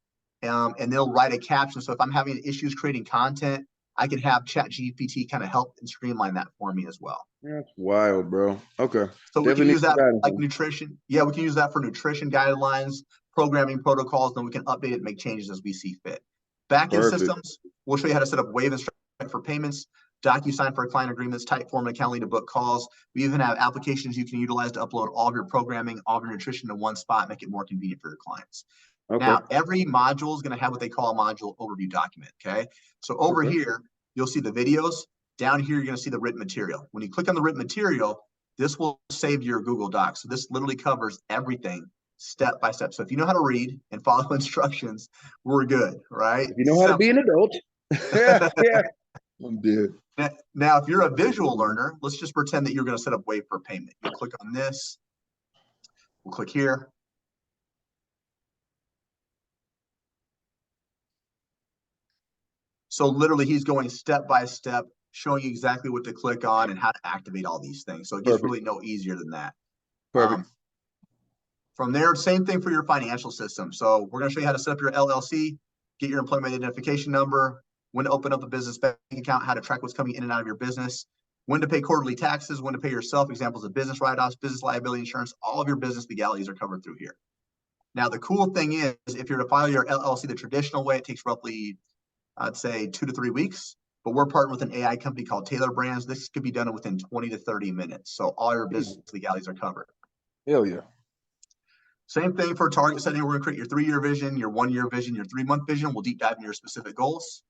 Speaker 1: And they'll write a caption. So if I'm having issues creating content, I can have Chat GPT kind of help and streamline that for me as well.
Speaker 2: That's wild, bro. Okay.
Speaker 1: So we can
Speaker 2: Definitely
Speaker 1: use
Speaker 2: need some
Speaker 1: that
Speaker 2: guidance
Speaker 1: like
Speaker 2: on.
Speaker 1: nutrition. Yeah, we can use that for nutrition guidelines, programming protocols, then we can update it and make changes as we see fit. Backend
Speaker 2: Perfect.
Speaker 1: systems, we'll show you how to set up Wave and Stripe for payments, DocuSign for client agreements, Typeform and Calendly to book calls. We even have applications you can utilize to upload all of your programming, all of your nutrition to one spot, make it more convenient for your clients.
Speaker 2: Okay.
Speaker 1: Now, every module is going to have what they call a module overview document. Okay. So over
Speaker 2: Okay.
Speaker 1: here, you'll see the videos. Down here, you're going to see the written material. When you click on the written material, this will save your Google Docs. So this literally covers everything step by step. So if you know how to read and follow instructions, we're good, right?
Speaker 2: If you know how to be
Speaker 1: Simple.
Speaker 2: an adult. Yeah, yeah. I'm dead.
Speaker 1: Now, if you're a visual learner, let's just pretend that you're going to set up Wave for payment. You'll click on this. We'll click here. So literally he's going step by step, showing you exactly what to click on and how to activate all these things. So it gets
Speaker 2: Perfect.
Speaker 1: really no easier than that.
Speaker 2: Perfect.
Speaker 1: From there, same thing for your financial system. So we're going to show you how to set up your LLC, get your employment identification number, when to open up a business bank account, how to track what's coming in and out of your business, when to pay quarterly taxes, when to pay yourself, examples of business write-offs, business liability insurance, all of your business legalities are covered through here. Now, the cool thing is if you're to file your LLC the traditional way, it takes roughly, I'd say 2 to 3 weeks, but we're partnered with an AI company called Taylor Brands. This could be done within 20 to 30 minutes. So all your business legalities are covered.
Speaker 2: Hell yeah.
Speaker 1: Same thing for target setting. We're going to create your 3-year vision, your 1-year vision, your 3-month vision. We'll deep dive into your specific goals.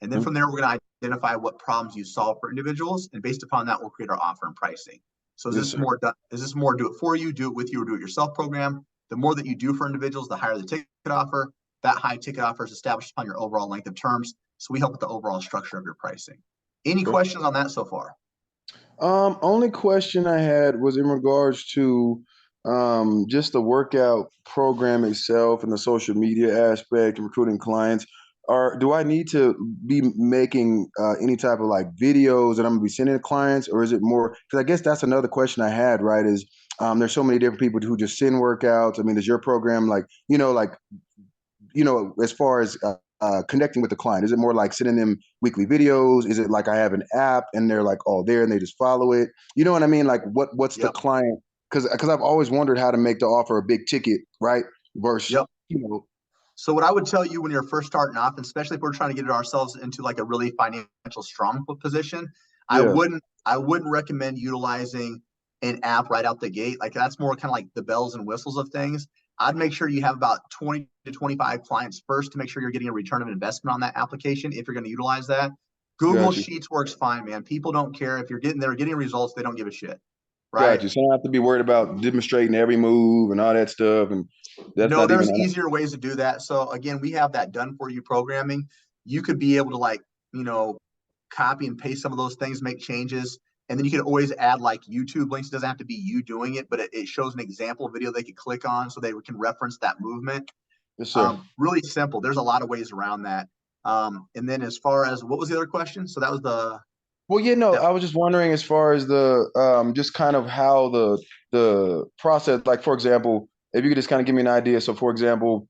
Speaker 1: And then from there, we're going to identify what problems you solve for individuals. And based upon that, we'll create our offer and pricing. So is
Speaker 2: Yes,
Speaker 1: this
Speaker 2: sir.
Speaker 1: more do it for you, do it with you, or do it yourself program? The more that you do for individuals, the higher the ticket offer. That high ticket offer is established upon your overall length of terms. So we help with the overall structure of your pricing. Any
Speaker 2: Okay.
Speaker 1: questions on that so far?
Speaker 2: Only question I had was in regards to just the workout program itself and the social media aspect and recruiting clients. Do I need to be making any type of like videos that I'm gonna be sending to clients, or is it more? Because I guess that's another question I had, right? Is there's so many different people who just send workouts. I mean, does your program as far as connecting with the client? Is it more like sending them weekly videos? Is it like I have an app and they're like all there and they just follow it? You know what I mean? Like what's the
Speaker 1: Yep.
Speaker 2: client? Because I've always wondered how to make the offer a big ticket, right? Versus,
Speaker 1: Yep. So what I would tell you when you're first starting off, and especially if we're trying to get ourselves into like a really financial strong position, I
Speaker 2: yeah,
Speaker 1: wouldn't I wouldn't recommend utilizing an app right out the gate. Like that's more kind of like the bells and whistles of things. I'd make sure you have about 20 to 25 clients first to make sure you're getting a return of investment on that application if you're going to utilize that. Google
Speaker 2: got you.
Speaker 1: Sheets works fine, man. People don't care if you're getting results, they don't give a shit.
Speaker 2: Got
Speaker 1: Right?
Speaker 2: you. So I don't have to be worried about demonstrating every move and all that stuff. And that's
Speaker 1: No,
Speaker 2: not even,
Speaker 1: there's easier ways to do that. So again, we have that done for you programming. You could be able to copy and paste some of those things, make changes, and then you can always add like YouTube links. It doesn't have to be you doing it, but it shows an example video they could click on so they can reference that movement.
Speaker 2: yes, sir.
Speaker 1: Really simple. There's a lot of ways around that. And then as far as what was the other question? So that was
Speaker 2: Well, yeah, no,
Speaker 1: that,
Speaker 2: I was just wondering as far as the just kind of how the process, like for example, if you could just kind of give me an idea. So, for example,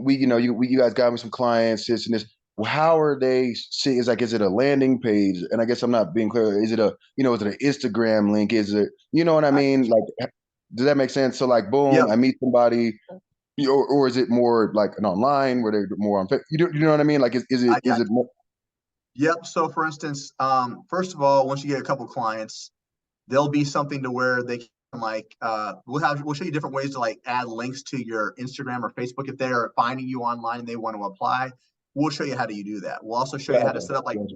Speaker 2: you guys got me some clients, this and this. Well, how are they see? Is it a landing page? And I guess I'm not being clear. Is it is it an Instagram link? Is it, you know what I
Speaker 1: I
Speaker 2: mean?
Speaker 1: get you.
Speaker 2: Like, does that make sense? So, like, boom,
Speaker 1: Yep.
Speaker 2: I meet somebody, or is it more like an online where they're more on? You know what I mean? Like,
Speaker 1: I
Speaker 2: is
Speaker 1: got
Speaker 2: it more?
Speaker 1: you. Yep. So for instance, first of all, once you get a couple clients, there'll be something to where they can we'll show you different ways to like add links to your Instagram or Facebook if they're finding you online and they want to apply. We'll show you how do you do that. We'll also show you how to
Speaker 2: Gotcha,
Speaker 1: set up like
Speaker 2: gotcha.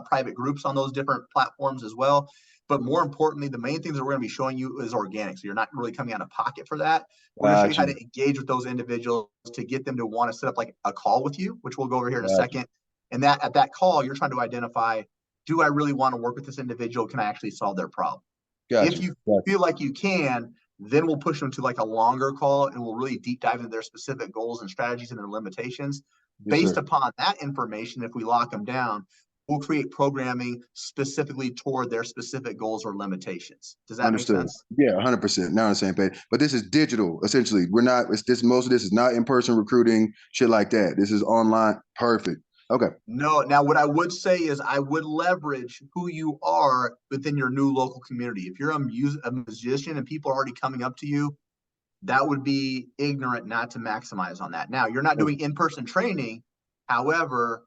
Speaker 1: private groups on those different platforms as well. But more importantly, the main things that we're going to be showing you is organic. So you're not really coming out of pocket for that. We're going to show you how to engage with those individuals to get them to want to set up like a call with you, which we'll go over here in a second. And that at that call, you're trying to identify, do I really want to work with this individual? Can I actually solve their problem? If you feel like you can, then we'll push them to like a longer call and we'll really deep dive into their specific goals and strategies and their limitations. Based upon that information, if we lock them down, we'll create programming specifically toward their specific goals or limitations. Does that make sense?
Speaker 2: Yeah, 100%. Now on the same page. But this is digital, essentially. We're not, most of this is not in-person recruiting, shit like that. This is online. Perfect. Okay.
Speaker 1: No, now what I would say is I would leverage who you are within your new local community. If you're a musician and people are already coming up to you, that would be ignorant not to maximize on that. Now, you're not doing in-person training. However,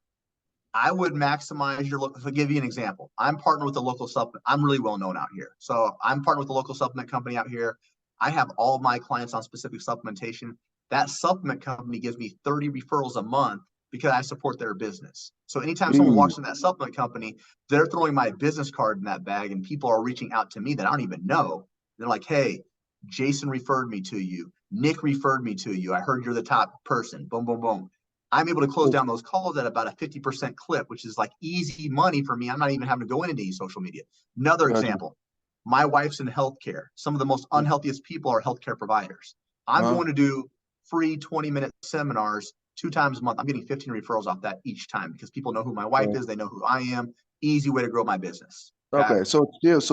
Speaker 1: I would maximize your local. To give you an example, I'm partnered with a local supplement. I'm really well known out here. So I'm partnered with a local supplement company out here. I have all of my clients on specific supplementation. That supplement company gives me 30 referrals a month because I support their business. So anytime someone walks in that supplement company, they're throwing my business card in that bag and people are reaching out to me that I don't even know. They're like, hey, Jason referred me to you. Nick referred me to you. I heard you're the top person. Boom, boom, boom. I'm able to close down those calls at about a 50% clip, which is like easy money for me. I'm not even having to go into any social media. Another example, my wife's in healthcare. Some of the most unhealthiest people are healthcare providers. I'm going to do free 20-minute seminars 2 times a month. I'm getting 15 referrals off that each time because people know who my wife is. They know who I am. Easy way to grow my business.
Speaker 2: Okay. So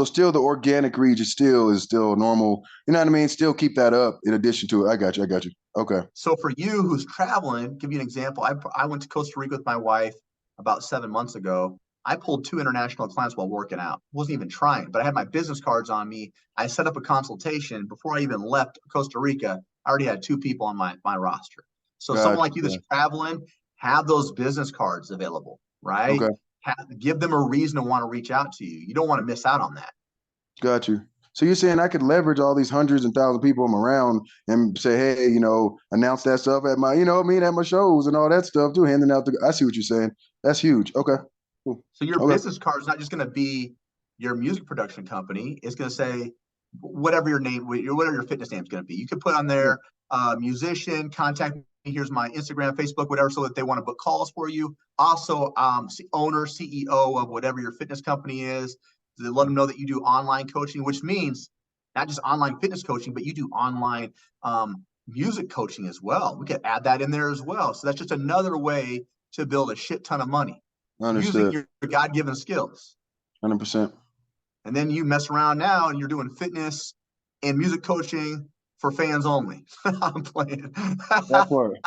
Speaker 2: still the organic reach is still normal. You know what I mean? Still keep that up in addition to it. I got you. Okay.
Speaker 1: So for you who's traveling, give you an example. I went to Costa Rica with my wife about 7 months ago. I pulled 2 international clients while working out. Wasn't even trying, but I had my business cards on me. I set up a consultation before I even left Costa Rica. I already had 2 people on my roster. So someone like you that's traveling, have those business cards available, right?
Speaker 2: Okay.
Speaker 1: Give them a reason to want to reach out to you. You don't want to miss out on that.
Speaker 2: Got you. So you're saying I could leverage all these hundreds and thousands of people I'm around and say, hey, announce that stuff at my, at my shows and all that stuff too, handing out I see what you're saying. That's huge. Okay. Cool.
Speaker 1: So your business card is not just going to be your music production company. It's going to say whatever your name, whatever your fitness name is going to be. You could put on there, musician, contact me. Here's my Instagram, Facebook, whatever, so that they want to book calls for you. Also, owner, CEO of whatever your fitness company is. Let them know that you do online coaching, which means not just online fitness coaching, but you do online music coaching as well. We could add that in there as well. So that's just another way to build a shit ton of money.
Speaker 2: Understood.
Speaker 1: Using your God-given skills.
Speaker 2: 100%.
Speaker 1: And then you mess around now and you're doing fitness and music coaching for fans only. I'm playing.
Speaker 2: That part.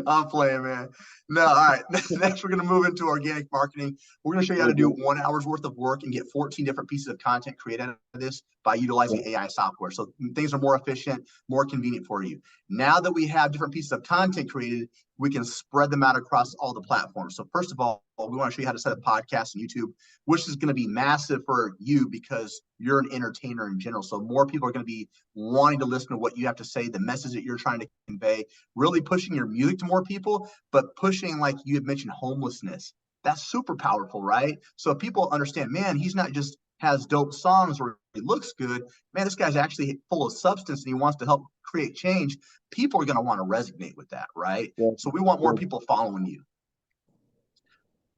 Speaker 1: I'm playing, man. No, all right. Next, we're going to move into organic marketing. We're going to show you how to do 1 hour's worth of work and get 14 different pieces of content created out of this by utilizing AI software. So things are more efficient, more convenient for you. Now that we have different pieces of content created, we can spread them out across all the platforms. So first of all, we want to show you how to set up podcasts and YouTube, which is going to be massive for you because you're an entertainer in general. So more people are going to be wanting to listen to what you have to say, the message that you're trying to convey, really pushing your music to more people, but pushing, like you had mentioned, homelessness. That's super powerful, right? So if people understand, man, he's not just has dope songs where he looks good, man, this guy's actually full of substance and he wants to help create change. People are going to want to resonate with that, right? Yeah. So we want more people following you.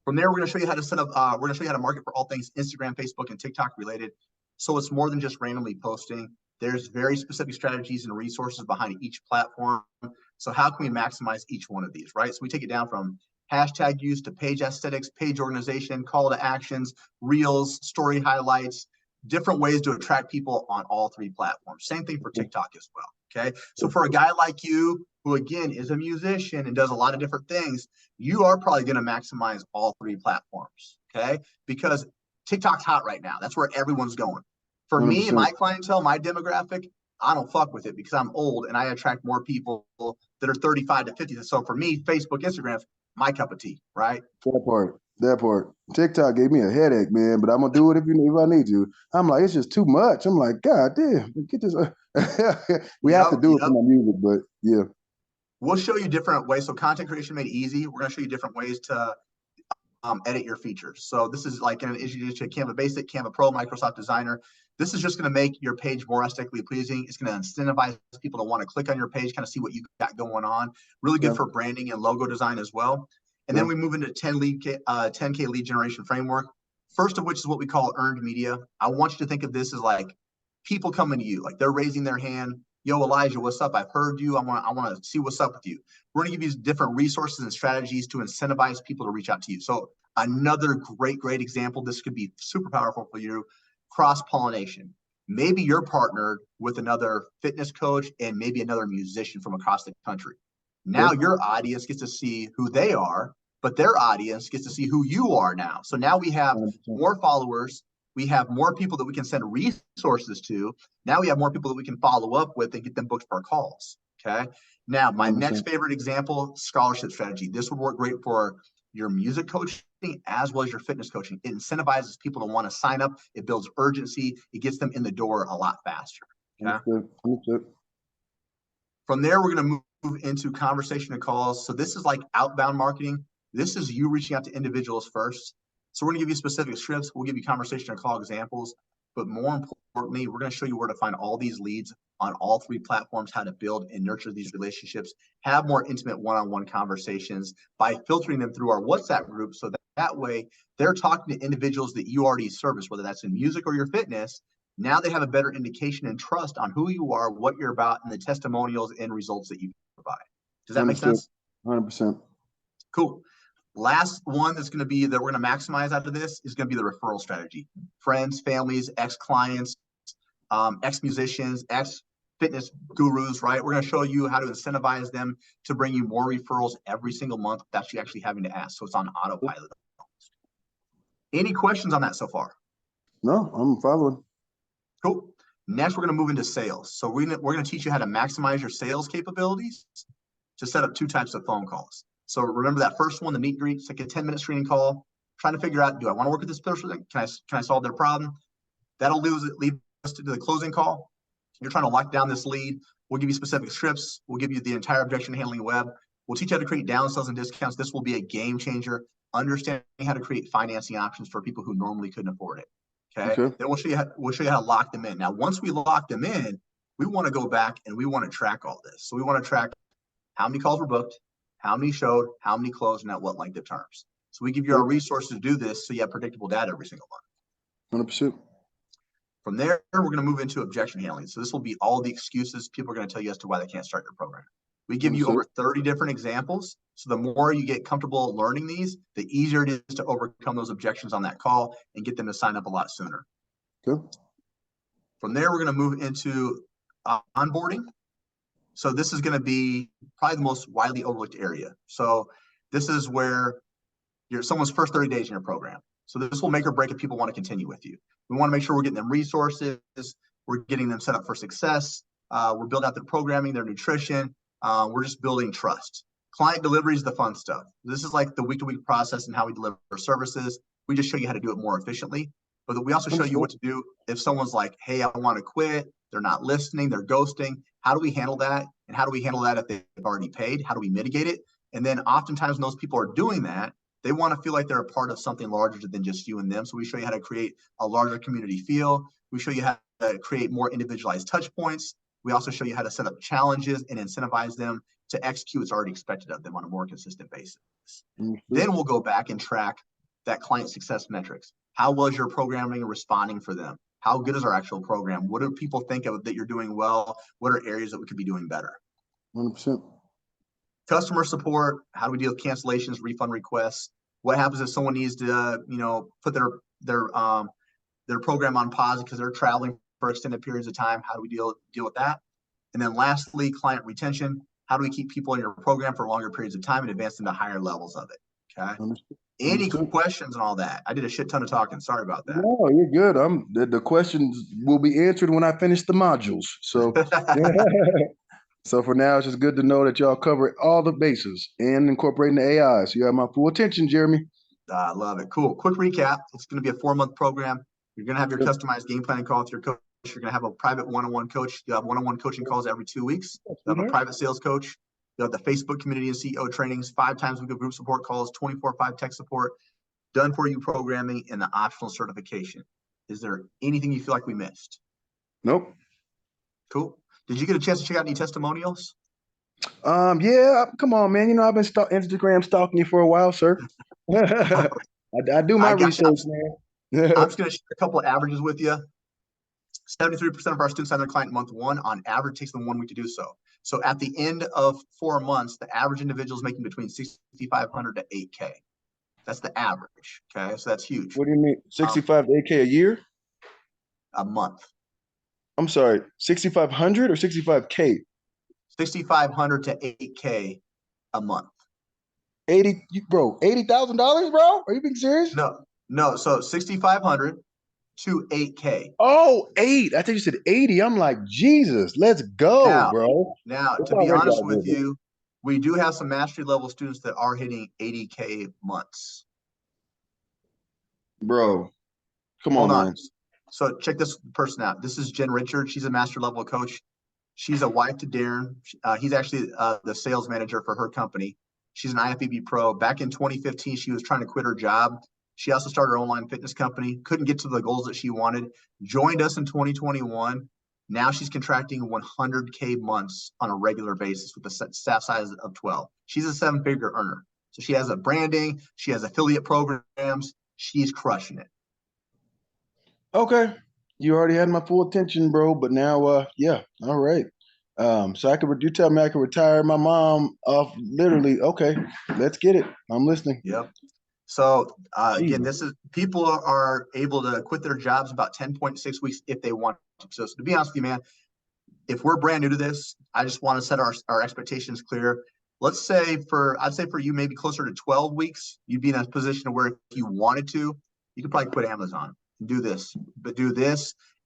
Speaker 1: From there, we're going to show you how to set up, we're going to show you how to market for all things Instagram, Facebook, and TikTok related. So it's more than just randomly posting. There's very specific strategies and resources behind each platform. So how can we maximize each one of these, right? So we take it down from hashtag use to page aesthetics, page organization, call to actions, reels, story highlights, different ways to attract people on all 3 platforms. Same thing for TikTok as well, okay? So for a guy like you, who again is a musician and does a lot of different things, you are probably going to maximize all 3 platforms, okay? Because TikTok's hot right now. That's where everyone's going. For 100%. Me, my clientele, my demographic, I don't fuck with it because I'm old and I attract more people that are 35 to 50. So for me, Facebook, Instagram's my cup of tea, right?
Speaker 2: That part. TikTok gave me a headache, man, but I'm gonna do it if I need to. I'm like, it's just too much. I'm like, God damn, get this. We have to do it for my music, but yeah.
Speaker 1: We'll show you different ways. So content creation made easy. We're gonna show you different ways to edit your features. So this is like an issue to Canva Basic, Canva Pro, Microsoft Designer. This is just going to make your page more aesthetically pleasing. It's going to incentivize people to want to click on your page, kind of see what you got going on. Really good for branding and logo design as well. And then we move into 10K lead generation framework. First of which is what we call earned media. I want you to think of this as like people coming to you, like they're raising their hand. Yo, Elijah, what's up? I've heard you. I want to see what's up with you. We're going to give you different resources and strategies to incentivize people to reach out to you. So another great example, this could be super powerful for you, cross-pollination. Maybe you're partnered with another fitness coach and maybe another musician from across the country. Now your audience gets to see who they are, but their audience gets to see who you are now. So now we have more followers. We have more people that we can send resources to. Now we have more people that we can follow up with and get them booked for calls. Okay. Now, my next favorite example, scholarship strategy. This would work great for your music coaching as well as your fitness coaching. It incentivizes people to want to sign up. It builds urgency. It gets them in the door a lot faster. Okay. From there, we're going to move into conversation and calls. So this is like outbound marketing. This is you reaching out to individuals first. So we're going to give you specific scripts. We'll give you conversation and call examples. But more importantly, we're going to show you where to find all these leads on all 3 platforms, how to build and nurture these relationships, have more intimate one-on-one conversations by filtering them through our WhatsApp group. So that way they're talking to individuals that you already service, whether that's in music or your fitness. Now they have a better indication and trust on who you are, what you're about, and the testimonials and results that you provide. Does that make sense?
Speaker 2: 100%.
Speaker 1: Cool. Last one that's going to be that we're going to maximize out of this is going to be the referral strategy. Friends, families, ex-clients, ex-musicians, ex-fitness gurus, right? We're going to show you how to incentivize them to bring you more referrals every single month without you actually having to ask. So it's on autopilot. Any questions on that so far?
Speaker 2: No, I'm following.
Speaker 1: Cool. Next, we're going to move into sales. So we're going to teach you how to maximize your sales capabilities to set up 2 types of phone calls. So remember that first one, the meet and greet. It's like a 10-minute screening call, trying to figure out, do I want to work with this person? Can I solve their problem? That'll lead us to the closing call. You're trying to lock down this lead. We'll give you specific scripts. We'll give you the entire objection handling web. We'll teach you how to create downsells and discounts. This will be a game changer. Understanding how to create financing options for people who normally couldn't afford it. Okay. Then we'll show you how to lock them in. Now, once we lock them in, we want to go back and we want to track all this. So we want to track how many calls were booked, how many showed, how many closed, and at what length of terms. So we give you our resources to do this so you have predictable data every single month.
Speaker 2: 100%.
Speaker 1: From there, we're going to move into objection handling. So this will be all the excuses people are going to tell you as to why they can't start your program. We give you over 30 different examples. So the more you get comfortable learning these, the easier it is to overcome those objections on that call and get them to sign up a lot sooner. From there, we're going to move into onboarding. So this is going to be probably the most widely overlooked area. So this is where someone's first 30 days in your program. So this will make or break if people want to continue with you. We want to make sure we're getting them resources. We're getting them set up for success. We're building out their programming, their nutrition. We're just building trust. Client delivery is the fun stuff. This is like the week-to-week process and how we deliver services. We just show you how to do it more efficiently. But we also show you what to do if someone's like, hey, I want to quit. They're not listening. They're ghosting. How do we handle that? And how do we handle that if they've already paid? How do we mitigate it? And then oftentimes when those people are doing that, they want to feel like they're a part of something larger than just you and them. So we show you how to create a larger community feel. We show you how to create more individualized touch points. We also show you how to set up challenges and incentivize them to execute what's already expected of them on a more consistent basis. Then we'll go back and track that client success metrics. How was your programming responding for them? How good is our actual program? What do people think of that you're doing well? What are areas that we could be doing better?
Speaker 2: 100%.
Speaker 1: Customer support. How do we deal with cancellations, refund requests? What happens if someone needs to, put their program on pause because they're traveling for extended periods of time? How do we deal with that? And then lastly, client retention. How do we keep people in your program for longer periods of time and advance them to higher levels of it? Okay. Any questions on all that? I did a shit ton of talking. Sorry about that.
Speaker 2: No, you're good. The questions will be answered when I finish the modules. So, so for now, it's just good to know that y'all cover all the bases and incorporating the AI. So you have my full attention, Jeremy.
Speaker 1: I love it. Cool. Quick recap. It's going to be a 4-month program. You're going to have your customized game planning call with your coach. You're going to have a private one-on-one coach. You have one-on-one coaching calls every 2 weeks. You have a private sales coach. You have the Facebook community and CEO trainings, 5 times a week of group support calls, 24/5 tech support. done for you programming, and the optional certification. Is there anything you feel like we missed?
Speaker 2: Nope.
Speaker 1: Cool. Did you get a chance to check out any testimonials?
Speaker 2: Yeah, come on, man. You know, I've been Instagram stalking you for a while, sir. I do my
Speaker 1: I got you.
Speaker 2: research, man.
Speaker 1: I'm just going to share a couple of averages with you. 73% of our students sign their client in month one. On average, it takes them 1 week to do so. So at the end of 4 months, the average individual is making between 6,500 to 8K. That's the average. Okay, so that's huge.
Speaker 2: What do you mean, 65 to 8K a year?
Speaker 1: A month.
Speaker 2: I'm sorry, 6,500 or 65K?
Speaker 1: 6,500 to 8K a month.
Speaker 2: 80, bro, $80,000, bro? Are you being serious?
Speaker 1: No. So 6,500 to 8K.
Speaker 2: Oh, 8. I think you said 80. I'm like, Jesus, let's go, bro.
Speaker 1: Now,
Speaker 2: It's
Speaker 1: to be
Speaker 2: already
Speaker 1: honest
Speaker 2: all
Speaker 1: with
Speaker 2: good.
Speaker 1: you, we do have some mastery level students that are hitting 80K months.
Speaker 2: Bro, come
Speaker 1: Hold
Speaker 2: on,
Speaker 1: on.
Speaker 2: man.
Speaker 1: So check this person out. This is Jen Richards. She's a master level coach. She's a wife to Darren. He's actually the sales manager for her company. She's an IFBB pro. Back in 2015, she was trying to quit her job. She also started her online fitness company. Couldn't get to the goals that she wanted. Joined us in 2021. Now she's contracting 100K months on a regular basis with a staff size of 12. She's a 7-figure earner. So she has a branding. She has affiliate programs. She's crushing it.
Speaker 2: Okay. You already had my full attention, bro. But now, yeah, all right. So you tell me I can retire my mom off literally. Okay, let's get it. I'm listening.
Speaker 1: Yep. So again, this is people are able to quit their jobs about 10.6 weeks if they want to. So to be honest with you, man, if we're brand new to this, I just want to set our expectations clear. I'd say for you, maybe closer to 12 weeks, you'd be in a position where if you wanted to, you could probably quit Amazon and do this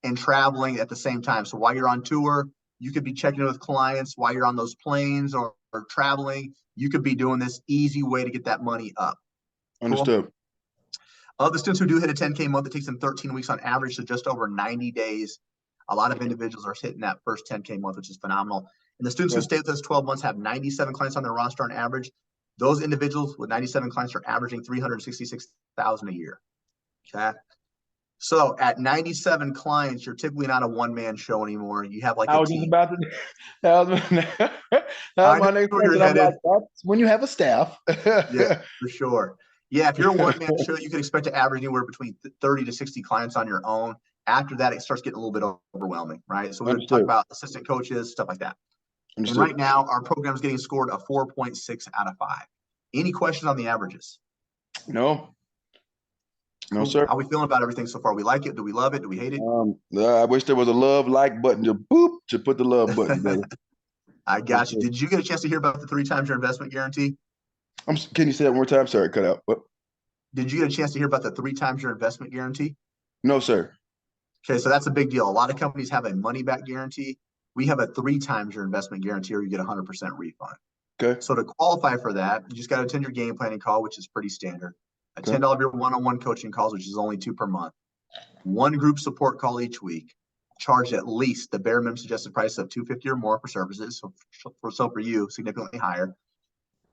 Speaker 1: and traveling at the same time. So while you're on tour, you could be checking in with clients while you're on those planes or traveling. You could be doing this easy way to get that money up.
Speaker 2: Understood.
Speaker 1: Cool. Of the students who do hit a 10K month, it takes them 13 weeks on average, so just over 90 days. A lot of individuals are hitting that first 10K month, which is phenomenal. And the students who stay with us 12 months have 97 clients on their roster on average. Those individuals with 97 clients are averaging $366,000 a year. Okay. So at 97 clients, you're typically not a one-man show anymore. You have like a team.
Speaker 2: That was my next question. I'm like, that's when you have a staff.
Speaker 1: Yeah, for sure. Yeah, if you're a one-man show, you can expect to average anywhere between 30 to 60 clients on your own. After that, it starts getting a little bit overwhelming, right? So we're going to talk about assistant coaches, stuff like that. Understood. And right now, our program is getting scored a 4.6 out of 5. Any questions on the averages?
Speaker 2: No. No,
Speaker 1: cool.
Speaker 2: sir.
Speaker 1: How are we feeling about everything so far? We like it? Do we love it? Do we hate it?
Speaker 2: I wish there was a love like button to put the love button, brother.
Speaker 1: I got you. Did you get a chance to hear about the 3 times your investment guarantee?
Speaker 2: Can you say that one more time? Sorry, cut out. What?
Speaker 1: Did you get a chance to hear about the 3 times your investment guarantee?
Speaker 2: No, sir.
Speaker 1: Okay, so that's a big deal. A lot of companies have a money-back guarantee. We have a 3 times your investment guarantee, or you get 100% refund.
Speaker 2: Okay.
Speaker 1: So to qualify for that, you just got to attend your game planning call, which is pretty standard. Attend all of your one-on-one coaching calls, which is only 2 per month. 1 group support call each week. Charged at least the bare minimum suggested price of $250 or more for services. So for you, significantly higher.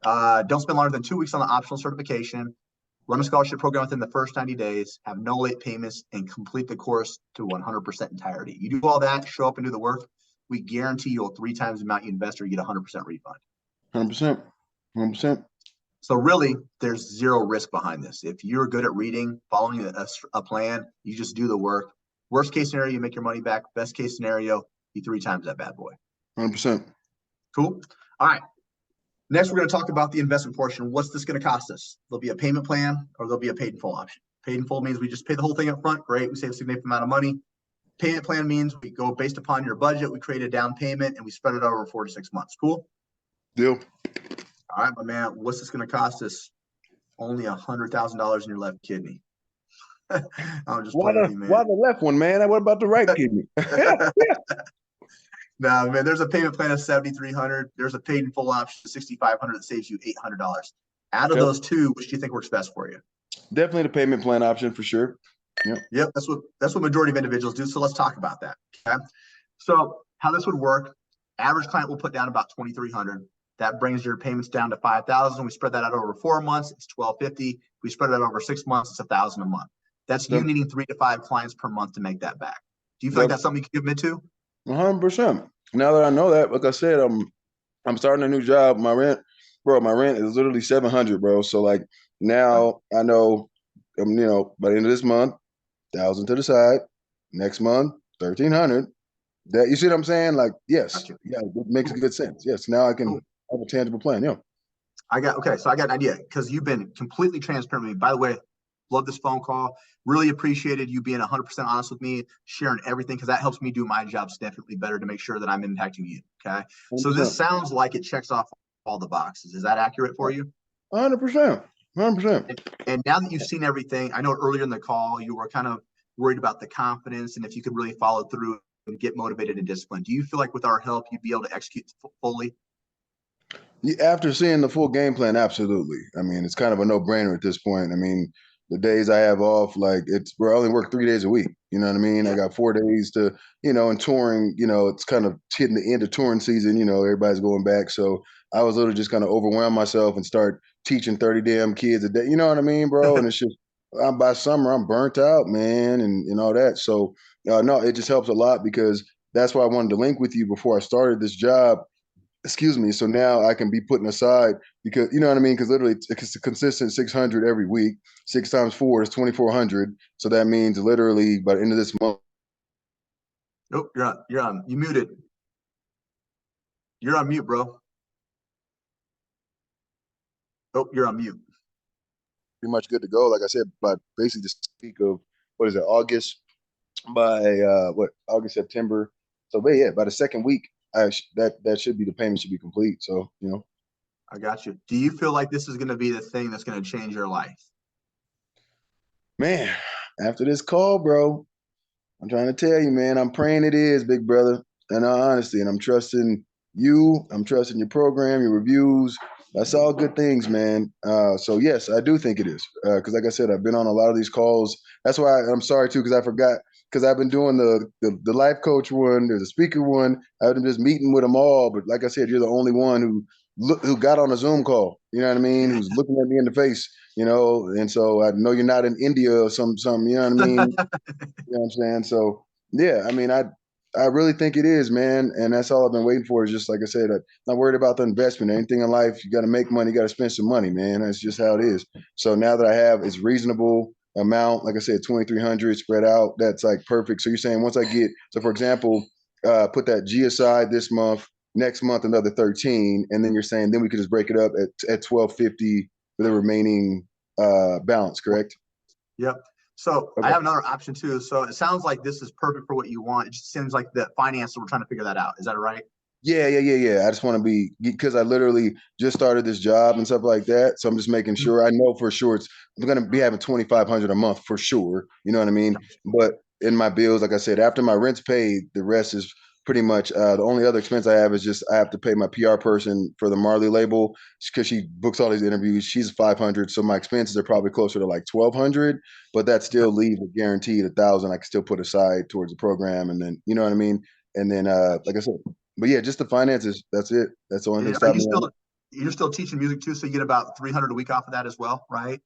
Speaker 1: Don't spend longer than 2 weeks on the optional certification. Run a scholarship program within the first 90 days. Have no late payments and complete the course to 100% entirety. You do all that, show up and do the work. We guarantee you'll 3 times the amount you invest, or you get 100% refund.
Speaker 2: 100%. 100%.
Speaker 1: So really, there's zero risk behind this. If you're good at reading, following a plan, you just do the work. Worst case scenario, you make your money back. Best case scenario, you 3 times that bad boy.
Speaker 2: 100%.
Speaker 1: Cool. All right. Next, we're going to talk about the investment portion. What's this going to cost us? There'll be a payment plan, or there'll be a paid in full option. Paid in full means we just pay the whole thing up front. Great. We save a significant amount of money. Payment plan means we go based upon your budget. We create a down payment and we spread it over 4 to 6 months. Cool?
Speaker 2: Deal.
Speaker 1: All right, my man. What's this going to cost us? Only $100,000 in your left kidney. I'm just playing with you, man.
Speaker 2: Why the left one, man? What about the right kidney?
Speaker 1: No, man. There's a payment plan of $7,300. There's a paid in full option of $6,500 that saves you $800. Out of those 2, which do you think works best for you?
Speaker 2: Definitely the payment plan option for sure.
Speaker 1: Yep. That's what majority of individuals do. So let's talk about that. Okay. So how this would work: average client will put down about $2,300. That brings your payments down to 5,000. We spread that out over 4 months. It's 1,250. We spread it out over 6 months. It's 1,000 a month. That's you
Speaker 2: Yep.
Speaker 1: needing 3 to 5 clients per month to make that back. Do you feel like
Speaker 2: Yep.
Speaker 1: that's something you can commit to?
Speaker 2: 100%. Now that I know that, like I said, I'm starting a new job. My rent is literally 700, bro. So like now I know, by the end of this month, 1,000 to the side. Next month, 1,300. That, you see what I'm saying? Like, yes,
Speaker 1: Gotcha.
Speaker 2: yeah, it makes
Speaker 1: Cool.
Speaker 2: good sense. Yes, now I can
Speaker 1: Cool.
Speaker 2: have a tangible plan. Yeah.
Speaker 1: So I got an idea because you've been completely transparent with me. By the way, love this phone call. Really appreciated you being 100% honest with me, sharing everything, because that helps me do my job significantly better to make sure that I'm impacting you. Okay. So this
Speaker 2: 100%.
Speaker 1: sounds like it checks off all the boxes. Is that accurate for you?
Speaker 2: 100%. 100%.
Speaker 1: And now that you've seen everything, I know earlier in the call you were kind of worried about the confidence and if you could really follow through and get motivated and disciplined. Do you feel like with our help you'd be able to execute fully?
Speaker 2: After seeing the full game plan, absolutely. I mean, it's kind of a no-brainer at this point. I mean, the days I have off, like I only work 3 days a week. You know what I mean? I
Speaker 1: Yeah.
Speaker 2: got 4 days to, and touring, it's kind of hitting the end of touring season, everybody's going back. So I was literally just kind of overwhelm myself and start teaching 30 damn kids a day. You know what I mean, bro? And it's just, by summer, I'm burnt out, man, and all that. So, no, it just helps a lot because that's why I wanted to link with you before I started this job. Excuse me. So now I can be putting aside because you know what I mean. Because literally, it's a consistent 600 every week. 6 times 4 is 2,400. So that means literally by the end of this month.
Speaker 1: Nope, you're on. You're on. You muted. You're on mute, bro. Oh, you're on mute.
Speaker 2: Pretty much good to go. Like I said, by basically the week of what is it, August? By August, September. So, but yeah, by the second week, that should be the payment should be complete. So
Speaker 1: I got you. Do you feel like this is going to be the thing that's going to change your life?
Speaker 2: man, after this call, bro, I'm trying to tell you, man, I'm praying it is, big brother, in all honesty. And I'm trusting you. I'm trusting your program, your reviews. That's all good things, man. So, yes, I do think it is. Because, like I said, I've been on a lot of these calls. That's why I'm sorry, too, because I forgot. Because I've been doing the life coach one, there's a speaker one. I've been just meeting with them all. But, like I said, you're the only one who got on a Zoom call. You know what I mean? Who's looking at me in the face, And so I know you're not in India or some, you know what I mean? You know what I'm saying? So yeah, I mean, I really think it is, man. And that's all I've been waiting for is just like I said, I'm not worried about the investment. Anything in life, you got to make money, you got to spend some money, man. That's just how it is. So now that I have it's reasonable amount, like I said, 2,300 spread out, that's like perfect. So you're saying once I get, so for example, put that G aside this month, next month another 13, and then you're saying then we could just break it up at 1,250 for the remaining balance, correct?
Speaker 1: Yep. So I
Speaker 2: Okay.
Speaker 1: have another option too. So it sounds like this is perfect for what you want. It just seems like the finances, we're trying to figure that out. Is that right?
Speaker 2: Yeah. I just want to be because I literally just started this job and stuff like that. So I'm just making sure I know for sure I'm gonna be having 2,500 a month for sure. You know what I mean? But in my bills, like I said, after my rent's paid, the rest is pretty much the only other expense I have is just I have to pay my PR person for the Marley label because she books all these interviews. She's 500, so my expenses are probably closer to like 1,200. But that
Speaker 1: Okay.
Speaker 2: still leaves a guaranteed 1,000 I can still put aside towards the program, and then you know what I mean. And then like I said. But yeah, just the finances. That's it. That's the only thing
Speaker 1: Are
Speaker 2: stopping
Speaker 1: you
Speaker 2: me right now.
Speaker 1: still you're still teaching music too? So you get about 300 a week off of that as well, right?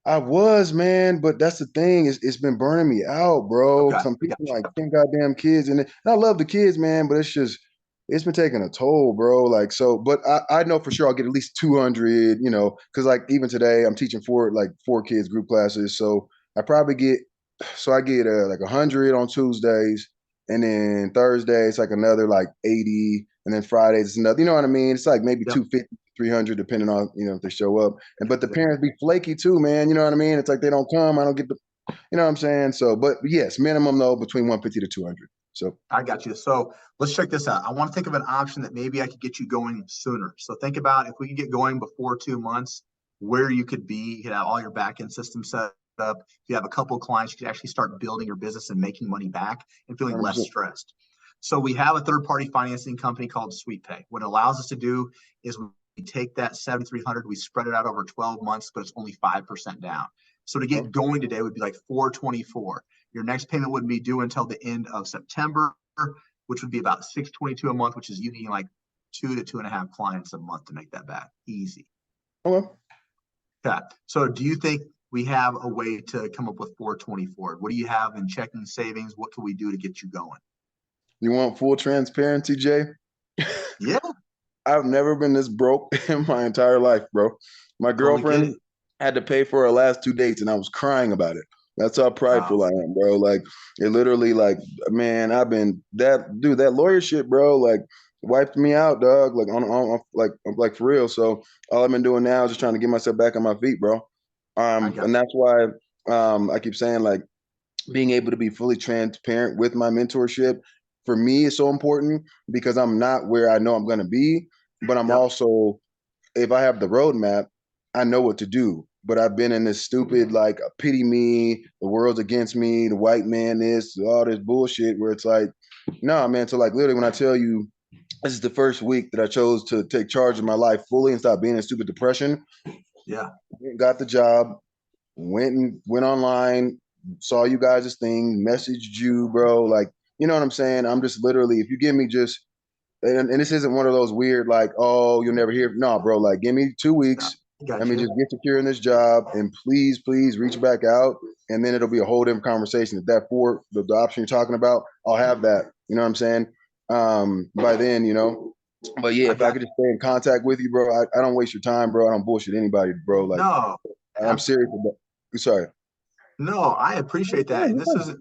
Speaker 2: I was, man, but that's the thing. It's been burning me out, bro.
Speaker 1: Okay.
Speaker 2: Some
Speaker 1: I got
Speaker 2: people like
Speaker 1: you.
Speaker 2: 10 goddamn kids, and I love the kids, man, but it's been taking a toll, bro. Like so, but I know for sure I'll get at least 200, because like even today I'm teaching four kids group classes, so I probably get I get like 100 on Tuesdays, and then Thursday it's like another like 80, and then Fridays it's another. You know what I mean? It's like maybe
Speaker 1: Yep.
Speaker 2: 250, 300 depending on if they show up. And but the
Speaker 1: Yeah.
Speaker 2: parents be flaky too, man. You know what I mean? It's like they don't come. I don't get the, you know what I'm saying? So, but yes, minimum though between 150 to 200. So
Speaker 1: I got you. So let's check this out. I want to think of an option that maybe I could get you going sooner. So think about if we could get going before 2 months, where you could be. You could have all your back end systems set up. If you have a couple of clients, you could actually start building your business and making money back and feeling less
Speaker 2: 100%.
Speaker 1: stressed. So we have a third party financing company called SweetPay. What it allows us to do is we take that 7,300, we spread it out over 12 months, but it's only 5% down. So to get going today would be like 424. Your next payment wouldn't be due until the end of September, which would be about 622 a month, which is you needing like 2 to 2.5 clients a month to make that back. Easy.
Speaker 2: Okay.
Speaker 1: Okay. So do you think we have a way to come up with 424? What do you have in checking savings? What can we do to get you going?
Speaker 2: You want full transparency, Jay?
Speaker 1: Yeah,
Speaker 2: I've never been this broke in my entire life, bro. My
Speaker 1: totally get
Speaker 2: girlfriend
Speaker 1: it.
Speaker 2: had to pay for our last 2 dates, and I was crying about it. That's how
Speaker 1: Wow.
Speaker 2: prideful I am, bro. Like it literally, like, man, I've been that dude, that lawyer shit, bro. Like wiped me out, dog. Like like for real. So all I've been doing now is just trying to get myself back on my feet, bro.
Speaker 1: I got
Speaker 2: And that's why I keep saying like being able to be fully transparent with my mentorship for me is so important because I'm not where I know I'm going to be, but I'm
Speaker 1: you. Yep.
Speaker 2: also, if I have the roadmap, I know what to do. But I've been in this stupid, like, pity me, the world's against me, the white man, this, all this bullshit where it's like, no, man. So, like, literally, when I tell you this is the first week that I chose to take charge of my life fully and stop being in stupid depression,
Speaker 1: Yeah.
Speaker 2: got the job, went online, saw you guys' thing, messaged you, bro. Like, you know what I'm saying? I'm just literally, if you give me just, and this isn't one of those weird, like, oh, you'll never hear. No, bro, like, give me 2 weeks.
Speaker 1: Yeah. I got
Speaker 2: Let me
Speaker 1: you.
Speaker 2: just get secure in this job. And please reach back out. And then it'll be a whole different conversation. If that the option you're talking about, I'll have that. You know what I'm saying? By then, you know. But yeah,
Speaker 1: I
Speaker 2: if I
Speaker 1: got
Speaker 2: could just stay in contact with you, bro, I don't waste your time, bro. I don't bullshit anybody, bro. Like,
Speaker 1: no.
Speaker 2: I'm serious about. Sorry.
Speaker 1: No, I appreciate that. And this isn't,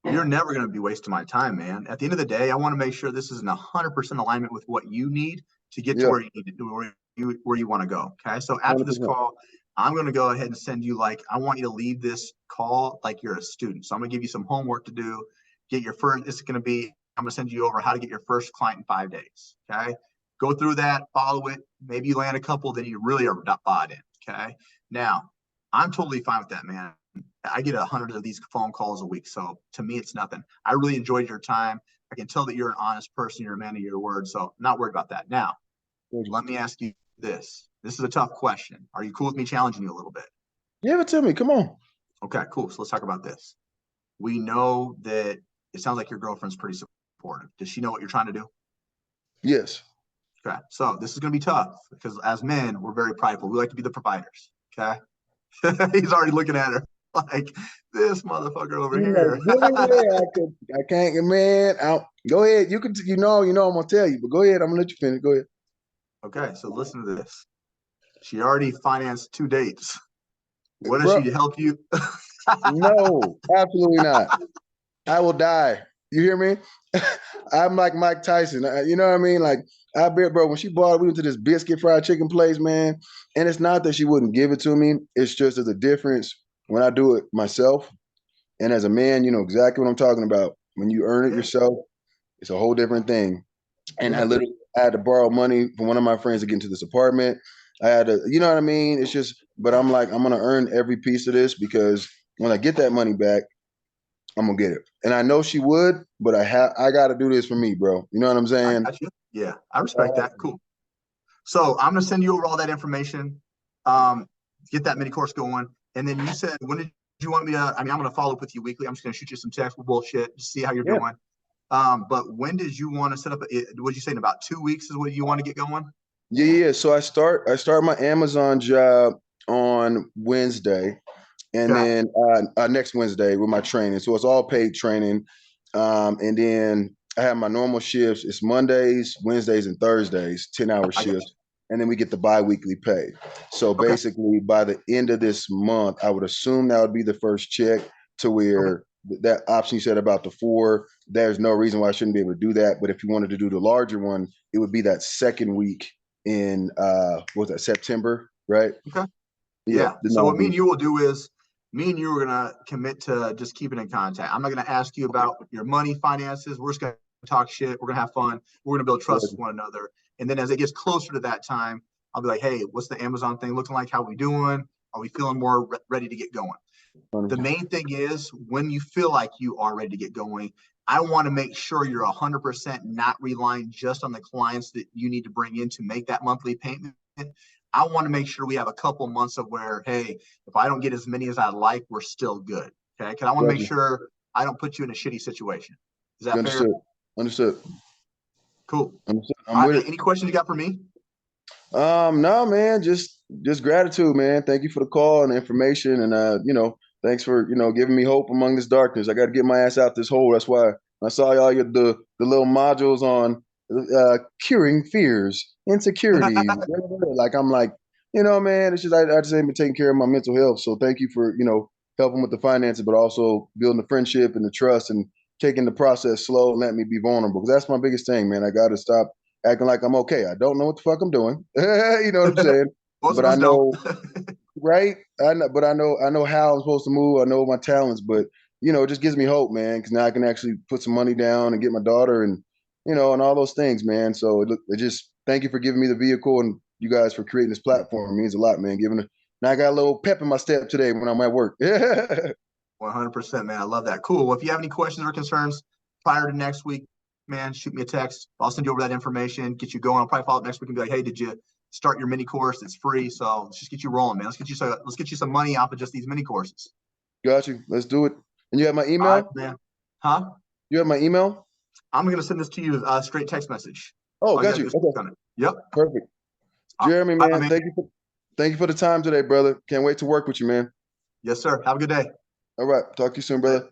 Speaker 1: you're never going to be wasting my time, man. At the end of the day, I want to make sure this is in 100% alignment with what you need to get to
Speaker 2: Yeah,
Speaker 1: where you need to do, where you want to go. Okay. So after this
Speaker 2: 100%.
Speaker 1: call, I'm going to go ahead and send you, like, I want you to leave this call like you're a student. So I'm going to give you some homework to do. Get your first, it's going to be, I'm going to send you over how to get your first client in 5 days. Okay. Go through that, follow it. Maybe you land a couple, then you really are bought in. Okay. Now, I'm totally fine with that, man. I get 100 of these phone calls a week. So to me, it's nothing. I really enjoyed your time. I can tell that you're an honest person. You're a man of your word. So I'm not worried about that. Now, let me ask you this. This is a tough question. Are you cool with me challenging you a little bit?
Speaker 2: Give it to me. Come on.
Speaker 1: Okay, cool. So let's talk about this. We know that it sounds like your girlfriend's pretty supportive. Does she know what you're trying to do?
Speaker 2: Yes.
Speaker 1: Okay. So this is going to be tough because as men, we're very prideful. We like to be the providers. Okay. He's already looking at her like this motherfucker over
Speaker 2: You
Speaker 1: here.
Speaker 2: know, I can't, man. Go ahead. You can, I'm gonna tell you, but go ahead. I'm gonna let you finish. Go ahead.
Speaker 1: Okay, so listen to this. She already financed 2 dates. What does
Speaker 2: Bro,
Speaker 1: she help you?
Speaker 2: no, absolutely not. I will die. You hear me? I'm like Mike Tyson. You know what I mean? Like, I bet, bro, when we went to this biscuit fried chicken place, man. And it's not that she wouldn't give it to me. It's just there's a difference when I do it myself. And as a man, you know exactly what I'm talking about. When you earn it
Speaker 1: Yeah,
Speaker 2: yourself, it's a whole different thing. And I
Speaker 1: yeah,
Speaker 2: literally had to borrow money from one of my friends to get into this apartment. I had to, you know what I mean? It's just, but I'm like, I'm gonna earn every piece of this because when I get that money back, I'm gonna get it. And I know she would, but I gotta do this for me, bro. You know what I'm
Speaker 1: I
Speaker 2: saying?
Speaker 1: got you. Yeah, I respect that. Cool. So I'm gonna send you over all that information. Um, get that mini course going. And then you said, when did you want me to? I mean, I'm gonna follow up with you weekly. I'm just gonna shoot you some text with bullshit to see how you're
Speaker 2: Yeah.
Speaker 1: doing. But when did you want to set up? What'd you say? In about 2 weeks is what you want to get going?
Speaker 2: Yeah. So I start my Amazon job on Wednesday, and
Speaker 1: Okay.
Speaker 2: then next Wednesday with my training. So it's all paid training. And then I have my normal shifts. It's Mondays, Wednesdays, and Thursdays, 10-hour
Speaker 1: I got you.
Speaker 2: shifts. And then we get the bi-weekly pay. So
Speaker 1: Okay.
Speaker 2: basically, by the end of this month, I would assume that would be the first check to
Speaker 1: Okay.
Speaker 2: where that option you said about the 4, there's no reason why I shouldn't be able to do that. But if you wanted to do the larger one, it would be that second week in, what was that, September, right?
Speaker 1: Okay.
Speaker 2: Yeah,
Speaker 1: Yeah.
Speaker 2: the
Speaker 1: So what
Speaker 2: 9
Speaker 1: me and
Speaker 2: weeks.
Speaker 1: you will do is me and you are gonna commit to just keeping in contact. I'm not gonna ask you about your money, finances. We're just gonna talk shit. We're gonna have fun. We're gonna build trust with one another. And then as it gets closer to that time, I'll be like, hey, what's the Amazon thing looking like? How are we doing? Are we feeling more ready to get going? The main thing is when you feel like you are ready to get going, I want to make sure you're 100% not relying just on the clients that you need to bring in to make that monthly payment. I want to make sure we have a couple months of where, hey, if I don't get as many as I like, we're still good. Okay. Because I want to make
Speaker 2: Gotcha.
Speaker 1: sure I don't put you in a shitty situation. Is that fair?
Speaker 2: Understood. Understood.
Speaker 1: Cool.
Speaker 2: Understood. I'm
Speaker 1: All right,
Speaker 2: with
Speaker 1: man.
Speaker 2: it.
Speaker 1: Any questions you got for me?
Speaker 2: No, man, just gratitude, man. Thank you for the call and the information, and thanks for giving me hope among this darkness. I got to get my ass out this hole. That's why I saw y'all the little modules on curing fears, insecurities. Like I'm like, man, it's just I just ain't been taking care of my mental health. So thank you for helping with the finances, but also building the friendship and the trust and taking the process slow and letting me be vulnerable. Because that's my biggest thing, man. I got to stop acting like I'm okay. I don't know what the fuck I'm doing. You know what I'm saying?
Speaker 1: Most
Speaker 2: But
Speaker 1: of
Speaker 2: I
Speaker 1: us don't.
Speaker 2: know, right? I know how I'm supposed to move. I know my talents, but it just gives me hope, man, because now I can actually put some money down and get my daughter and and all those things, man. So it just thank you for giving me the vehicle and you guys for creating this platform. It means a lot, man. Now I got a little pep in my step today when I'm at work.
Speaker 1: 100%, man. I love that. Cool. Well, if you have any questions or concerns prior to next week, man, shoot me a text. I'll send you over that information, get you going. I'll probably follow up next week and be like, hey, did you start your mini course? It's free. So let's just get you rolling, man. Let's get you some money off of just these mini courses.
Speaker 2: Got you. Let's do it. And you have my
Speaker 1: All right,
Speaker 2: email?
Speaker 1: man. Huh?
Speaker 2: You have my email?
Speaker 1: I'm gonna send this to you straight text message.
Speaker 2: Oh,
Speaker 1: All you
Speaker 2: got
Speaker 1: gotta do
Speaker 2: you.
Speaker 1: is
Speaker 2: Okay,
Speaker 1: click on it. Yep.
Speaker 2: perfect.
Speaker 1: All
Speaker 2: Jeremy,
Speaker 1: right, my
Speaker 2: man,
Speaker 1: man.
Speaker 2: thank you for the time today, brother. Can't wait to work with you, man.
Speaker 1: Yes, sir. Have a good day.
Speaker 2: All right, talk to you soon, brother.